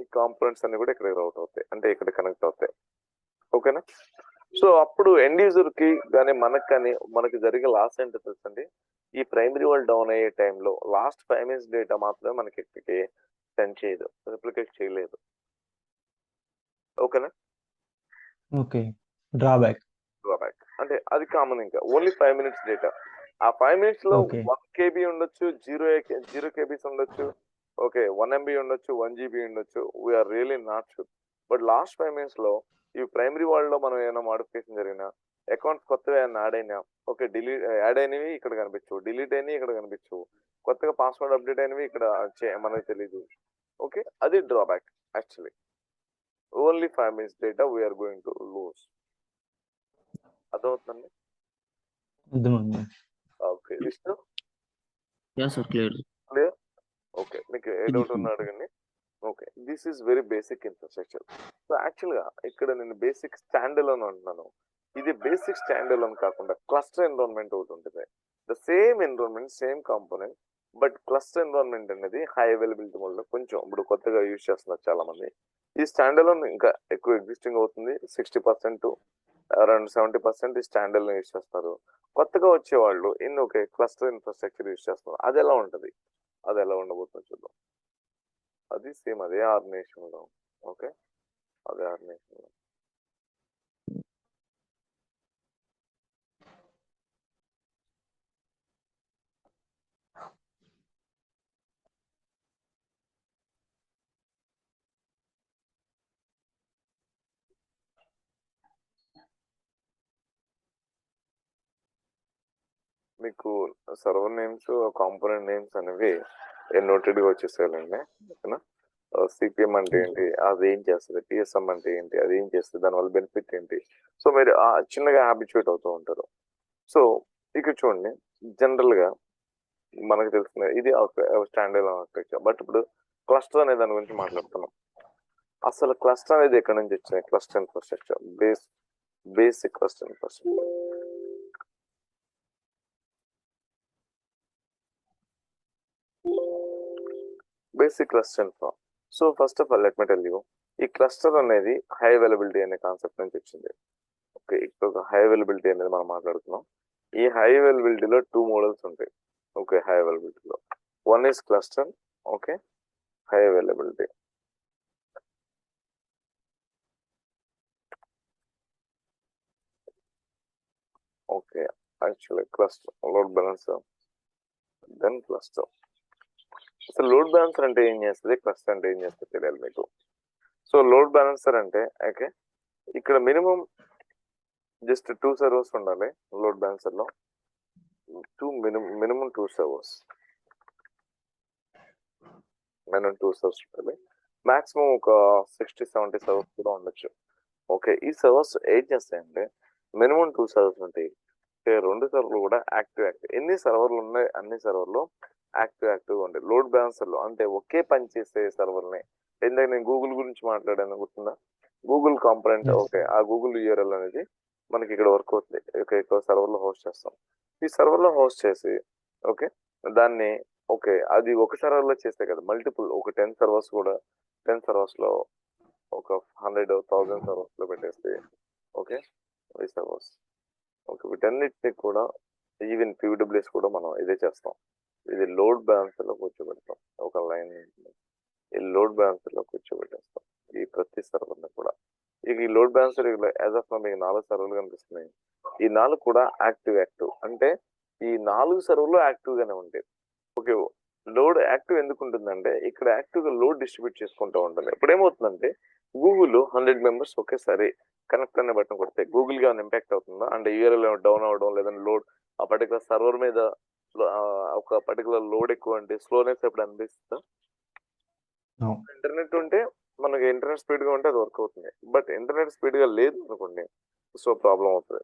A: ఈ కాంపోనెంట్స్ అన్ని కూడా ఇక్కడ రౌట్ అవుతాయి, అంటే ఇక్కడ కనెక్ట్ అవుతాయి. ఓకేనా? సో అప్పుడు ఎండ్ యూజర్ కి కానీ మనకి జరిగే లాస్ ఏంటో తెలుసండి. ఈ ప్రైమరీ వాల్ట్ డౌన్ అయ్యే టైంలో లాస్ట్ 5 minutes డేటా మాత్రమే మనకి ఇక్కడికి సెండ్ చేయదు, రిప్లికేట్ చేయలేదు. ఓకేనా?
B: Okay, drawback.
A: డ్రాబ్యాక్ అంటే అది కామన్. ఇంకా ఓన్లీ 5 minutes డేటా. ఆ 5 minutes లో
B: Okay.
A: 1 KB ఉండొచ్చు, 0 KBs ఉండొచ్చు, ఓకే 1 MB ఉండొచ్చు, 1 GB ఉండొచ్చు. We're really not sure. But last 5 minutes లో ఈ ప్రైమరీ వాల్డ్ లో మనం ఏమైనా మాడిఫికేషన్ జరిగినా, అకౌంట్స్ కొత్తగా ఏమైనా యాడ్ అయినా, ఓకే యాడ్ అయినవి ఇక్కడ కనిపించు, డిలీట్ అయినవి ఇక్కడ కనిపించు, కొత్తగా పాస్వర్డ్ అప్డేట్ అయినవి ఇక్కడ మనకి తెలీదు. ఓకే, అది drawback actually. Only 5 minutes data we're going to lose. అర్థమవుతుందండి?
B: అర్థమైంది.
A: Okay. Vishnu
C: yeah sir clear.
A: Clear? Okay. మీకు ఏ డౌట్ ఉన్నా అడగండి. Okay. This is very basic infrastructure. So యాక్చువల్గా ఇక్కడ నేను బేసిక్ స్టాండ్ అలోన్ అంటున్నాను. ఇది బేసిక్ స్టాండ్ అలోన్ కాకుండా క్లస్టర్ ఎన్విరాన్మెంట్ ఒకటి ఉంటుంది. The same environment, same component, but cluster environment అనేది హై అవైలబిలిటీ వల్ల కొంచెం ఇప్పుడు కొత్తగా యూజ్ చేస్తున్నారు చాలా మంది. ఈ స్టాండ్ అలోన్ ఇంకా ఎక్కువ ఎగ్జిస్టింగ్ అవుతుంది. 60% అరౌండ్ 70% ఈ స్టాండ్ అలోన్ యూజ్ చేస్తారు. కొత్తగా వచ్చేవాళ్ళు ఓకే క్లస్టర్ ఇన్ఫ్రాస్ట్రక్చర్ యూజ్ చేస్తున్నారు. అది ఎలా ఉంటుంది, అది ఎలా ఉండబోతుందో చూద్దాం. అది సేమ్ అదే ఆర్గనైజేషన్ లో. ఓకే, అదే ఆర్గనైజేషన్ లో. మీకు సర్వర్ నేమ్స్, కాంపోనెంట్ నేమ్స్ అనేవి నోటెడ్ గా వచ్చేసేయాలండి. ఓకేనా? సిపిఎం అంటే ఏంటి, అది ఏం చేస్తుంది, టిఎస్ఎం అంటే ఏంటి, అది ఏం చేస్తుంది, దానివల్ల బెనిఫిట్ ఏంటి. సో మీరు చిన్నగా హ్యాబిచుయేట్ అవుతూ ఉంటారు. సో ఇక్కడ చూడండి, జనరల్ గా మనకు తెలిసిన ఇది స్టాండర్డ్ ఆర్కిటెక్చర్. బట్ ఇప్పుడు క్లస్టర్ అనే దాని గురించి మాట్లాడుతున్నాం. అసలు క్లస్టర్ అనేది ఎక్కడి నుంచి వచ్చింది? Cluster infrastructure, basic cluster infrastructure. Basic cluster infra. So first of all let me tell you, ఈ క్లస్టర్ అనేది హై అవైలబిలిటీ అనే కాన్సెప్ట్ నుంచి వచ్చింది. ఓకే, ఇప్పుడు హై అవైలబిలిటీ అనేది మనం మాట్లాడుతున్నాం. ఈ హై అవైలబిలిటీలో 2 మోడల్స్ ఉంటాయి. ఓకే, హై అవైలబిలిటీలో one is cluster. Okay, high availability. Okay, actually cluster, load balancer, then cluster. అసలు లోడ్ బ్యాలెన్సర్ అంటే ఏం చేస్తుంది, క్లస్టర్ అంటే ఏం చేస్తుంది తెలియాలి మీకు. సో లోడ్ బ్యాలెన్సర్ అంటే ఓకే, ఇక్కడ మినిమం జస్ట్ 2 సర్వర్స్ ఉండాలి లోడ్ బ్యాలెన్సర్ లో. మినిమం 2 సర్వర్స్, మినిమం 2 సర్వర్స్ ఉండాలి. మాక్సిమం ఒక 60-70 సర్వర్స్ కూడా ఉండొచ్చు. ఓకే, ఈ సర్వర్స్ ఏం చేస్తాయంటే మినిమం 2 సర్వర్స్ ఉంటాయి. 2 సర్వర్లు కూడా యాక్టివ్. ఎన్ని సర్వర్లు ఉన్నాయి, అన్ని సర్వర్లు యాక్టివ్ ఉంటాయి. లోడ్ బ్యాలెన్సర్ లో అంటే ఒకే పని చేసే సర్వర్ని, ఇందాక నేను గూగుల్ గురించి మాట్లాడాను గుర్తుందా? Google component. ఓకే, ఆ గూగుల్ యూఆర్ఎల్ అనేది మనకి ఇక్కడ వర్క్ అవుతుంది. ఓకే, ఇక్కడ సర్వర్ లో హోస్ట్ చేస్తాం. ఈ సర్వర్ లో హోస్ట్ చేసి ఓకే దాన్ని ఓకే అది ఒక సర్వర్ లో చేస్తే కదా మల్టిపుల్, ఒక 10 సర్వర్స్ కూడా 10 సర్వర్స్ లో ఒక 100,000 సర్వర్స్ లో పెట్టేస్తే ఓకే ఈ సర్వర్స్ ఓకే వీటన్నిటిని కూడా ఈవెన్ పీడబ్ల్యూఎస్ కూడా మనం ఇదే చేస్తాం. ఇది లోడ్ బ్యాలెన్సర్ లో కూర్చోబెడతాం. ఒక లైన్ ఈ లోడ్ బ్యాలెన్సర్ లో కూర్చోబెట్టేస్తాం ఈ ప్రతి సర్వర్ ని కూడా. ఇక ఈ లోడ్ బ్యాలెన్సర్ యాజ్ ఆఫ్ మీకు 4 సర్వర్లు కనిపిస్తున్నాయి. ఈ 4 కూడా యాక్టివ్. అంటే ఈ 4 సర్వర్లు యాక్టివ్ గానే ఉంటాయి. ఓకే, లోడ్ యాక్టివ్ ఎందుకు ఉంటుందంటే ఇక్కడ యాక్టివ్ గా లోడ్ డిస్ట్రిబ్యూట్ చేసుకుంటూ ఉంటుంది. ఇప్పుడు ఏమవుతుందంటే గూగుల్ 100 మెంబర్స్ ఒకేసారి కనెక్ట్ అనే బటన్ కొడితే గూగుల్ గా ఇంపాక్ట్ అవుతుందా? అంటే యూఆర్ఎల్ డౌన్ అవడం, లేదంటే లోడ్ ఆ పర్టికులర్ సర్వర్ మీద ఒక పర్టికులర్ లోడ్ ఎక్కువ అంటే స్లోనెస్ ఎప్పుడు అనిపిస్తుందా? ఇంటర్నెట్ ఉంటే మనకి ఇంటర్నెట్ స్పీడ్ గా ఉంటే అది వర్క్ అవుతుంది. బట్ ఇంటర్నెట్ స్పీడ్ గా లేదు అనుకోండి, సో ప్రాబ్లం అవుతుంది.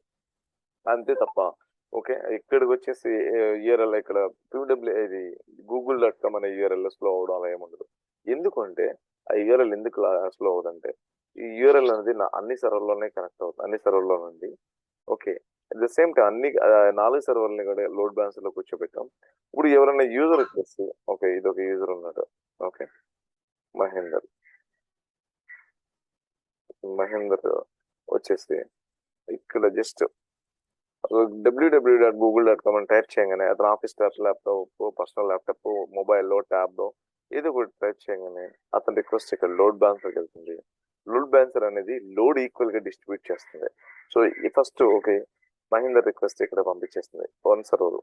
A: అంతే తప్ప ఓకే ఇక్కడికి వచ్చేసి యూఆర్ఎల్ ఇక్కడ ఇది google.com అనే యూఆర్ఎల్ స్లో అవడం అలా ఏముండదు. ఎందుకంటే ఆ యూఆర్ఎల్ ఎందుకు స్లో అవుతుందంటే ఈ యూఆర్ఎల్ అనేది అన్ని సర్వర్లోనే కనెక్ట్ అవుతుంది, అన్ని సర్వర్లో నుండి. Okay, at the same time అన్ని 4 సర్వర్లని కూడా లోడ్ బ్యాలెన్సర్ లో కూర్చోబెట్టాం. ఇప్పుడు ఎవరైనా యూజర్ వచ్చేసి ఓకే ఇది ఒక యూజర్ ఉన్నాడు. ఓకే, మహేందర్ వచ్చేసి ఇక్కడ జస్ట్ www.google.com అని టైప్ చేయగానే అతను ఆఫీస్ ల్యాప్టాప్, పర్సనల్ ల్యాప్టాప్, మొబైల్లో, ట్యాబ్లో ఏదో ఒకటి టైప్ చేయగానే అతని రిక్వెస్ట్ ఇక్కడ లోడ్ బ్యాలెన్సర్కి వెళ్తుంది. లోడ్ బ్యాలెన్సర్ అనేది లోడ్ ఈక్వల్ గా డిస్ట్రిబ్యూట్ చేస్తుంది. సో ఈ ఫస్ట్ ఓకే మహేందర్ రిక్వెస్ట్ ఇక్కడ పంపించేస్తుంది 1 సర్వర్.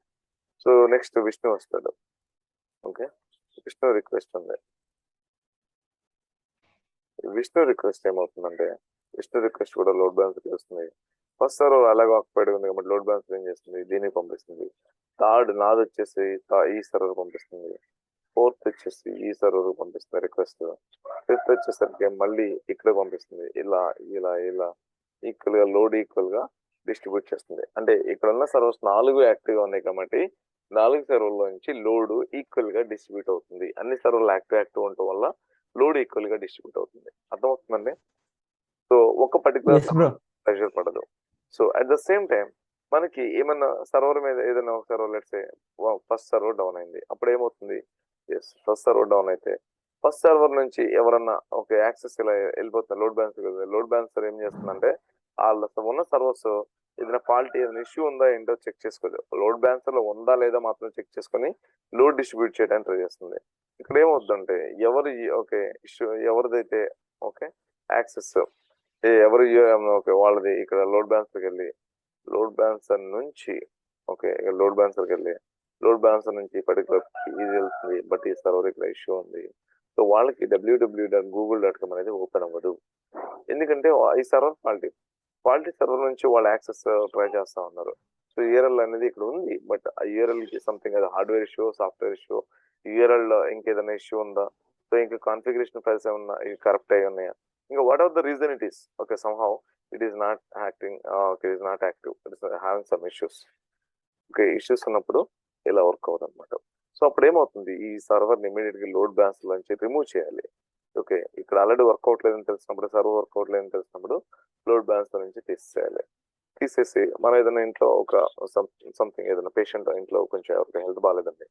A: సో నెక్స్ట్ విష్ణు వస్తాడు. ఓకే, విష్ణు రిక్వెస్ట్ ఉంది. విష్ణు రిక్వెస్ట్ ఏమవుతుందంటే విష్ణు రిక్వెస్ట్ కూడా లోడ్ బ్యాలెన్సర్కి వస్తుంది. ఫస్ట్ సర్వర్ అలాగే ఆక్యుపైడ్ ఉంది కాబట్టి లోడ్ బ్యాలెన్సర్ ఏం చేస్తుంది, దీన్ని పంపిస్తుంది. థర్డ్ నాది వచ్చేసి ఈ సర్వర్ పంపిస్తుంది. ఫోర్త్ వచ్చేసి ఈ సర్వర్ పంపిస్తుంది రిక్వెస్ట్. ఫిఫ్త్ వచ్చేసరికి మళ్ళీ ఇక్కడ పంపిస్తుంది. ఇలా ఇలా ఇలా ఈక్వల్ గా లోడ్ ఈక్వల్ గా డిస్ట్రిబ్యూట్ చేస్తుంది. అంటే ఇక్కడ ఉన్న సర్వర్స్ 4 యాక్టివ్ గా ఉన్నాయి కాబట్టి 4 సర్వర్ల నుంచి లోడ్ ఈక్వల్ గా డిస్ట్రిబ్యూట్ అవుతుంది. అన్ని సర్వర్లు యాక్టివ్ ఉండటం వల్ల లోడ్ ఈక్వల్ గా డిస్ట్రిబ్యూట్ అవుతుంది. అర్థమవుతుందండి? సో ఒక పర్టికులర్
B: ఎస్ బ్రో.
A: ప్రెషర్ పడదు. So at the same time మనకి ఏమన్నా సర్వర్ మీద ఏదైనా ఒక server let's say first server down అయింది. అప్పుడు ఏమవుతుంది? ఫస్ట్ సర్వర్ డౌన్ అయితే ఫస్ట్ సర్వర్ నుంచి ఎవరన్నా ఒక యాక్సెస్ ఇలా వెళ్ళిపోతుంది. లోడ్ బ్యాలెన్సర్ ఏం చేస్తుందంటే వాళ్ళ ఉన్న సర్వర్స్ ఏదైనా ఫాల్ట్ ఏదైనా ఇష్యూ ఉందా ఏంటో చెక్ చేసుకోదు. లోడ్ బ్యాలెన్సర్ లో ఉందా లేదా మాత్రం చెక్ చేసుకొని లోడ్ డిస్ట్రిబ్యూట్ చేయడానికి ట్రై చేస్తుంది. ఇక్కడ ఏమవుతుందంటే ఎవరి ఓకే ఇష్యూ ఎవరిదైతే ఓకే యాక్సెస్ ఎవరు ఓకే వాళ్ళది ఇక్కడ లోడ్ బ్యాలెన్సర్కి వెళ్ళి లోడ్ బ్యాలెన్సర్ నుంచి ఓకే లోడ్ బ్యాలెన్సర్కి వెళ్ళి లోడ్ బ్యాలెన్సర్ నుంచి పర్టికులర్ ఇది వెళ్తుంది. బట్ ఈ సర్వర్ ఇక్కడ ఇష్యూ ఉంది. సో వాళ్ళకి www.google.com అనేది ఓపెన్ అవ్వదు. ఎందుకంటే ఈ సర్వర్ ఫాల్టీ సర్వర్ నుంచి వాళ్ళు యాక్సెస్ ట్రై చేస్తా ఉన్నారు. సో యూఆర్ఎల్ అనేది ఇక్కడ ఉంది. బట్ ఆ యూఆర్ఎల్ కి సంథింగ్ అది hardware issue, software issue, URL లో ఇంకేదైనా ఇష్యూ ఉందా, సో ఇంకా కాన్ఫిగరేషన్ ఫైల్స్ ఏమన్నా కరెక్ట్ అయి ఉన్నాయా, ఇంకా what are the reason it is okay somehow it is not acting it is not active, it is having some issues. Okay issues ఉన్నప్పుడు ఇలా వర్క్ అవ్వదు అనమాట. సో అప్పుడు ఏమవుతుంది, ఈ సర్వర్ ఇమీడియట్ గా లోడ్ బ్యాలెన్స్ నుంచి రిమూవ్ చేయాలి. ఓకే ఇక్కడ ఆల్రెడీ వర్క్ అవట్లేదని తెలిసినప్పుడు, సర్వర్ వర్క్ అవట్లేదని తెలిసినప్పుడు లోడ్ బ్యాలెన్స్ నుంచి తీసేసి మనం ఏదైనా ఇంట్లో ఒక సంథింగ్ ఏదైనా పేషెంట్ ఇంట్లో కొంచెం ఎవరికి హెల్త్ బాగాలేదండి,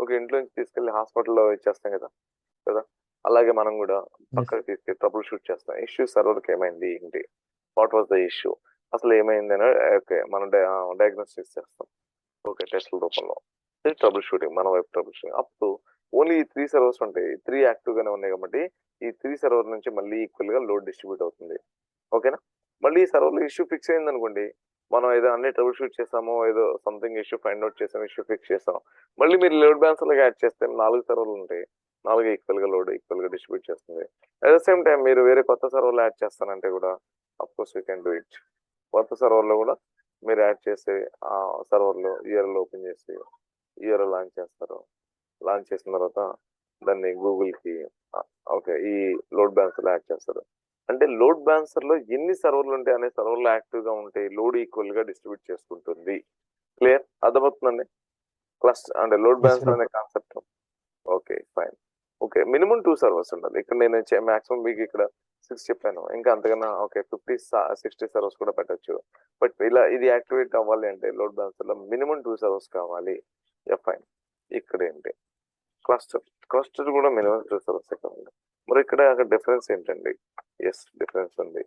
A: ఒక ఇంట్లో నుంచి తీసుకెళ్లి హాస్పిటల్లో ఇచ్చేస్తాం కదా అలాగే మనం కూడా పక్కన తీసుకెళ్ళి ట్రబుల్ షూట్ చేస్తాం. ఇష్యూ సర్వర్కి ఏమైంది ఏంటి, వాట్ వాజ్ ద ఇష్యూ, అసలు ఏమైంది అని ఓకే మనం డయాగ్నోస్టిక్స్ చేస్తాం. ఓకే టెస్ట్ల రూపంలో ట్రబుల్ షూటింగ్, మన వైపు ట్రబుల్ షూటింగ్. అప్పుడు ఓన్లీ ఈ 3 సర్వర్స్ ఉంటాయి, 3 యాక్టివ్ గానే ఉన్నాయి కాబట్టి ఈ 3 సర్వర్ నుంచి మళ్ళీ ఈక్వల్ గా లోడ్ డిస్ట్రిబ్యూట్ అవుతుంది. ఓకేనా? మళ్ళీ ఈ సర్వర్ లో ఇష్యూ ఫిక్స్ అయింది అనుకోండి, మనం ఏదో అన్ని ట్రబుల్ షూట్ చేసాము, ఏదో సంథింగ్ ఇష్యూ ఫైండ్ అవుట్ చేసాము, ఇష్యూ ఫిక్స్ చేసాం, మళ్ళీ మీరు లోడ్ బ్యాలెన్సర్ లో యాడ్ చేస్తే 4 సర్వర్లు ఉంటాయి, 4 ఈక్వల్ గా లోడ్ ఈక్వల్ గా డిస్ట్రిబ్యూట్ చేస్తుంది. అట్ ద సేమ్ టైం మీరు వేరే కొత్త సర్వర్లు యాడ్ చేస్తానంటే కూడా of course you can do it. కొత్త సర్వర్ లో కూడా మీరు యాడ్ చేసి ఆ సర్వర్ లో యూఆర్ఎల్ ఓపెన్ చేసి యూఆర్ఎల్ లాంచ్ చేస్తారు. లాంచ్ చేసిన తర్వాత దాన్ని గూగుల్ కి ఓకే ఈ లోడ్ బ్యాలెన్సర్ లో యాడ్ చేస్తారు. అంటే లోడ్ బ్యాలెన్సర్ లో ఎన్ని సర్వర్లు ఉంటాయి అనే సర్వర్లు యాక్టివ్ గా ఉంటాయి, లోడ్ ఈక్వల్ గా డిస్ట్రిబ్యూట్ చేసుకుంటుంది. క్లియర్? అర్థమవుతుందండి? క్లస్టర్ అంటే లోడ్ బ్యాలెన్సర్ అనే concept. Okay fine. Okay minimum 2 servers ఉండాలి. ఇక్కడ నేను మాక్సిమం మీకు ఇక్కడ 6 చెప్పాను, ఇంకా అంతకన్నా ఓకే 50-60 సర్వర్స్ కూడా పెట్టచ్చు. బట్ ఇలా ఇది యాక్టివేట్ అవ్వాలి అంటే లోడ్ బ్యాలెన్సర్ లో మినిమం 2 సర్వర్స్ కావాలి. ఫైన్. ఇక్కడ ఏంటి క్లస్టర్ కూడా మినిమం 2 సర్వర్స్ కావాలి. మరి ఇక్కడ అక్కడ డిఫరెన్స్ ఏంటండి? ఎస్ డిఫరెన్స్ ఉంది.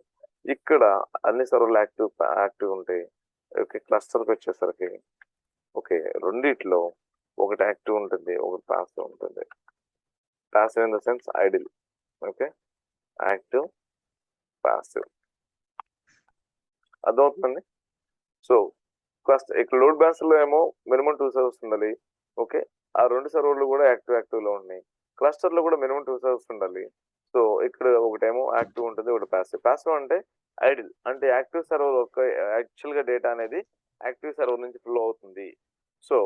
A: ఇక్కడ అన్ని సర్వర్లు యాక్టివ్ ఉంటాయి. ఓకే క్లస్టర్కి వచ్చేసరికి ఓకే రెండిట్లో ఒకటి యాక్టివ్ ఉంటుంది, ఒకటి పాసివ్ ఉంటుంది. Passive in the sense idle. Okay active passive అర్థమవుతుందండి? సో ఇక్కడ లోడ్ బ్యాలెన్సర్ లో ఏమో మినిమం 2 సర్వర్స్ ఉండాలి. ఓకే ఆ 2 సర్వర్లు కూడా యాక్టివ్ లో ఉన్నాయి. క్లస్టర్ లో కూడా మినిమం 2 సర్వర్స్ ఉండాలి. సో ఇక్కడ ఒకటేమో యాక్టివ్ ఉంటుంది, ఒకటి పాసివ్ అంటే ఐడిల్. అంటే యాక్టివ్ సర్వర్ ఒక యాక్చువల్ గా డేటా అనేది యాక్టివ్ సర్వర్ నుంచి ఫ్లో అవుతుంది. సో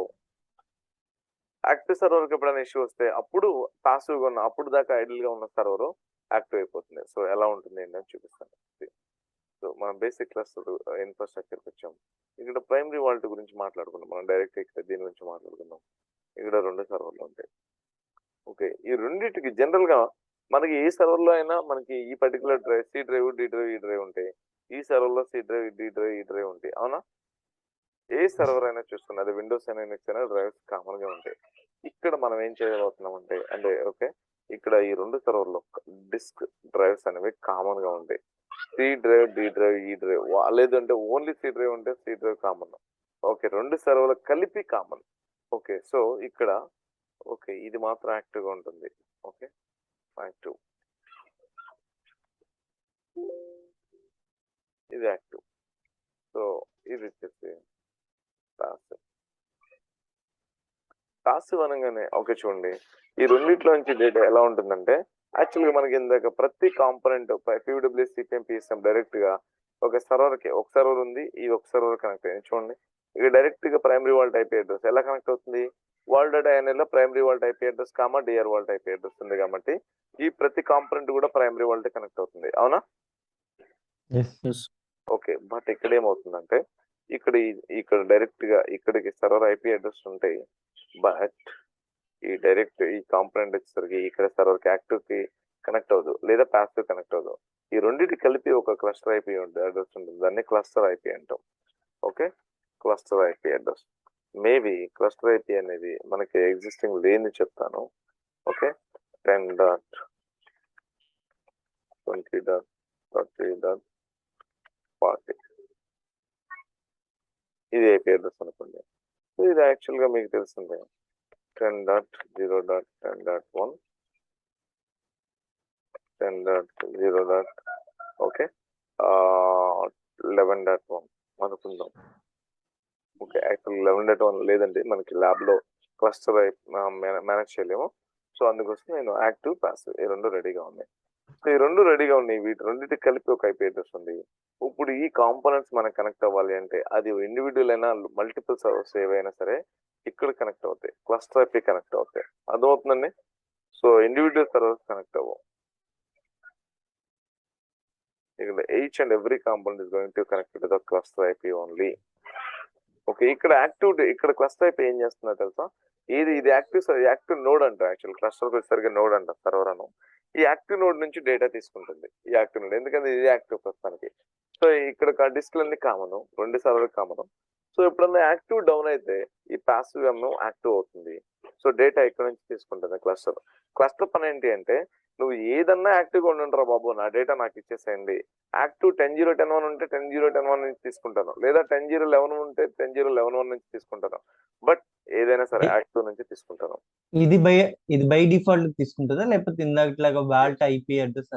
A: యాక్టివ్ సర్వర్ కి ఎప్పుడైనా ఇష్యూ వస్తే అప్పుడు పాసివ్ గా ఉన్న అప్పుడు దాకా ఐడిల్ గా ఉన్న సర్వర్ యాక్టివ్ అయిపోతుంది. సో ఎలా ఉంటుంది ఏంటని చూపిస్తాను. సో మనం బేసిక్ క్లస్టర్ ఇన్ఫ్రాస్ట్రక్చర్కి వచ్చాం. ఇక్కడ ప్రైమరీ వాల్ట్ గురించి మాట్లాడుకున్నాం, మనం డైరెక్ట్ ఇక్కడ దీని గురించి మాట్లాడుకున్నాం. ఇక్కడ 2 సర్వర్లు ఉంటాయి. ఓకే ఈ రెండింటికి జనరల్ గా మనకి ఏ సర్వర్ లో అయినా మనకి ఈ particular drive C drive D drive E drive ఉంటాయి. ఈ సర్వర్ లో C drive D drive E drive ఉంటాయి. అవునా? ఏ సర్వర్ అయినా చూసుకున్నా అది విండోస్ అయినా లినక్స్ అయినా డ్రైవ్స్ కామన్ గా ఉంటాయి. ఇక్కడ మనం ఏం చేయబోతున్నాం అంటే ఓకే ఇక్కడ ఈ 2 సర్వర్లో డిస్క్ డ్రైవ్స్ అనేవి కామన్ గా ఉంటాయి. C drive D drive E drive లేదంటే ఓన్లీ సి డ్రైవ్ ఉంటే సి డ్రైవ్ కామన్. ఓకే 2 సర్వర్లు కలిపి కామన్. ఓకే సో ఇక్కడ ఓకే ఇది మాత్రం యాక్టివ్ గా ఉంటుంది. ఓకే యాక్టివ్ ఇది యాక్టివ్. సో ఇది వచ్చేసి పాసివ్ అనగానే ఓకే చూడండి ఈ రెండిట్లో నుంచి డేటా ఎలా ఉంటుందంటే యాక్చువల్ గా మనకి ఇందాక ప్రతి component PWS CPM PSM direct గా ఒక సర్వర్ ఉంది, ఈ ఒక సర్వర్ కనెక్ట్ అయ్యింది. చూడండి ఇక డైరెక్ట్ గా ప్రైమరీ వాల్ట్ ఐపీ అడ్రస్ ఎలా కనెక్ట్ అవుతుంది? వరల్డ్ డేటా లో primary vault IP address comma DR vault IP address ఉంది కాబట్టి ఈ ప్రతి కాంపొనెంట్ కూడా ప్రైమరీ వాల్ట్ కనెక్ట్ అవుతుంది, అవునా?
B: ఎస్.
C: ఎస్.
A: ఓకే, బట్ ఇక్కడ ఏమవుతుందంటే ఇక్కడ డైరెక్ట్ గా ఇక్కడికి సర్వర్ ఐపీ అడ్రస్ ఉంటాయి, బట్ ఈ డైరెక్ట్ ఈ కాంపొనెంట్ వచ్చేసరికి ఇక్కడ సర్వర్ కి యాక్టివ్ కి కనెక్ట్ అవ్వదు లేదా పాసివ్ కనెక్ట్ అవ్వదు. ఈ రెండింటి కలిపి ఒక క్లస్టర్ ఐపీ అడ్రస్ ఉంటుంది, దాన్ని క్లస్టర్ ఐపీ అంటాం. Okay, cluster IP address. Maybe cluster IP అనేది మనకి ఎగ్జిస్టింగ్ లేని చెప్తాను. ఓకే, 10.20.30.40 ఇది ఐపీ అడ్రస్ అనుకోండి. ఇది యాక్చువల్ గా మీకు తెలిసిందే 10.0.10.1 10.0. ఓకే, 11.1 అనుకుందాం. ఓకే, యాక్చువల్ 11.1 లేదండి, మనకి ల్యాబ్ లో క్లస్టర్ మేనేజ్ చేయలేము. సో అందుకోసం నేను యాక్టివ్ పాసివ్ ఈ రెండు రెడీగా ఉన్నాయి. సో ఈ రెండు రెడీగా ఉన్నాయి, వీటి రెండింటికి కలిపి ఒక ఐపీ అడ్రస్ ఉంది. ఇప్పుడు ఈ కాంపోనెంట్స్ మనకు కనెక్ట్ అవ్వాలి అంటే అది ఇండివిజువల్ అయినా మల్టిపుల్ సర్వర్స్ ఏవైనా సరే ఇక్కడ కనెక్ట్ అవుతాయి, క్లస్టర్ ఐపీ కనెక్ట్ అవుతాయి. అర్థమవుతుందండి? సో ఇండివిజువల్ సర్వర్స్ కనెక్ట్ అవ్వవు. ఇక్కడ each and every component is going to connect to the cluster IP only. Okay, ఇక్కడ ఇక్కడ క్లస్టర్ IP ఏం చేస్తుందో తెలుసా? ఇది యాక్టివ్ నోడ్ అంట. యాక్చువల్ క్లస్టర్ వచ్చేసరికి నోడ్ అంట, సర్వర్ అను. ఈ యాక్టివ్ నోడ్ నుంచి డేటా తీసుకుంటుంది ఈ యాక్టివ్ నోడ్, ఎందుకంటే ఇది యాక్టివ్ ప్రస్తుతానికి. సో ఇక్కడ డిస్క్ అన్ని కామన్, రెండు సర్వర్ కామన్. సో ఎప్పుడన్నా యాక్టివ్ డౌన్ అయితే ఈ పాసివ్ ఏమో యాక్టివ్ అవుతుంది. సో డేటా ఇక్కడ నుంచి తీసుకుంటుంది క్లస్టర్ పని ఏంటి అంటే, నువ్వు ఏదన్నా యాక్టివ్గా ఉండుంటారా బాబు, నా డేటా నాకు ఇచ్చేసేయండి. యాక్టివ్ 10.0.10.1 ఉంటే 10.0.10.1 నుంచి తీసుకుంటాను, లేదా 10.0.11 ఉంటే 10.0.11 నుంచి తీసుకుంటాను. బట్ ఏదైనా సరే యాక్టివ్ నుంచి తీసుకుంటాను.
B: ఇది బై డిఫాల్ట్ తీసుకుంటుందా, లేకపోతే ఇందాకలాగా వాల్ట్ ఐపీ అడ్రస్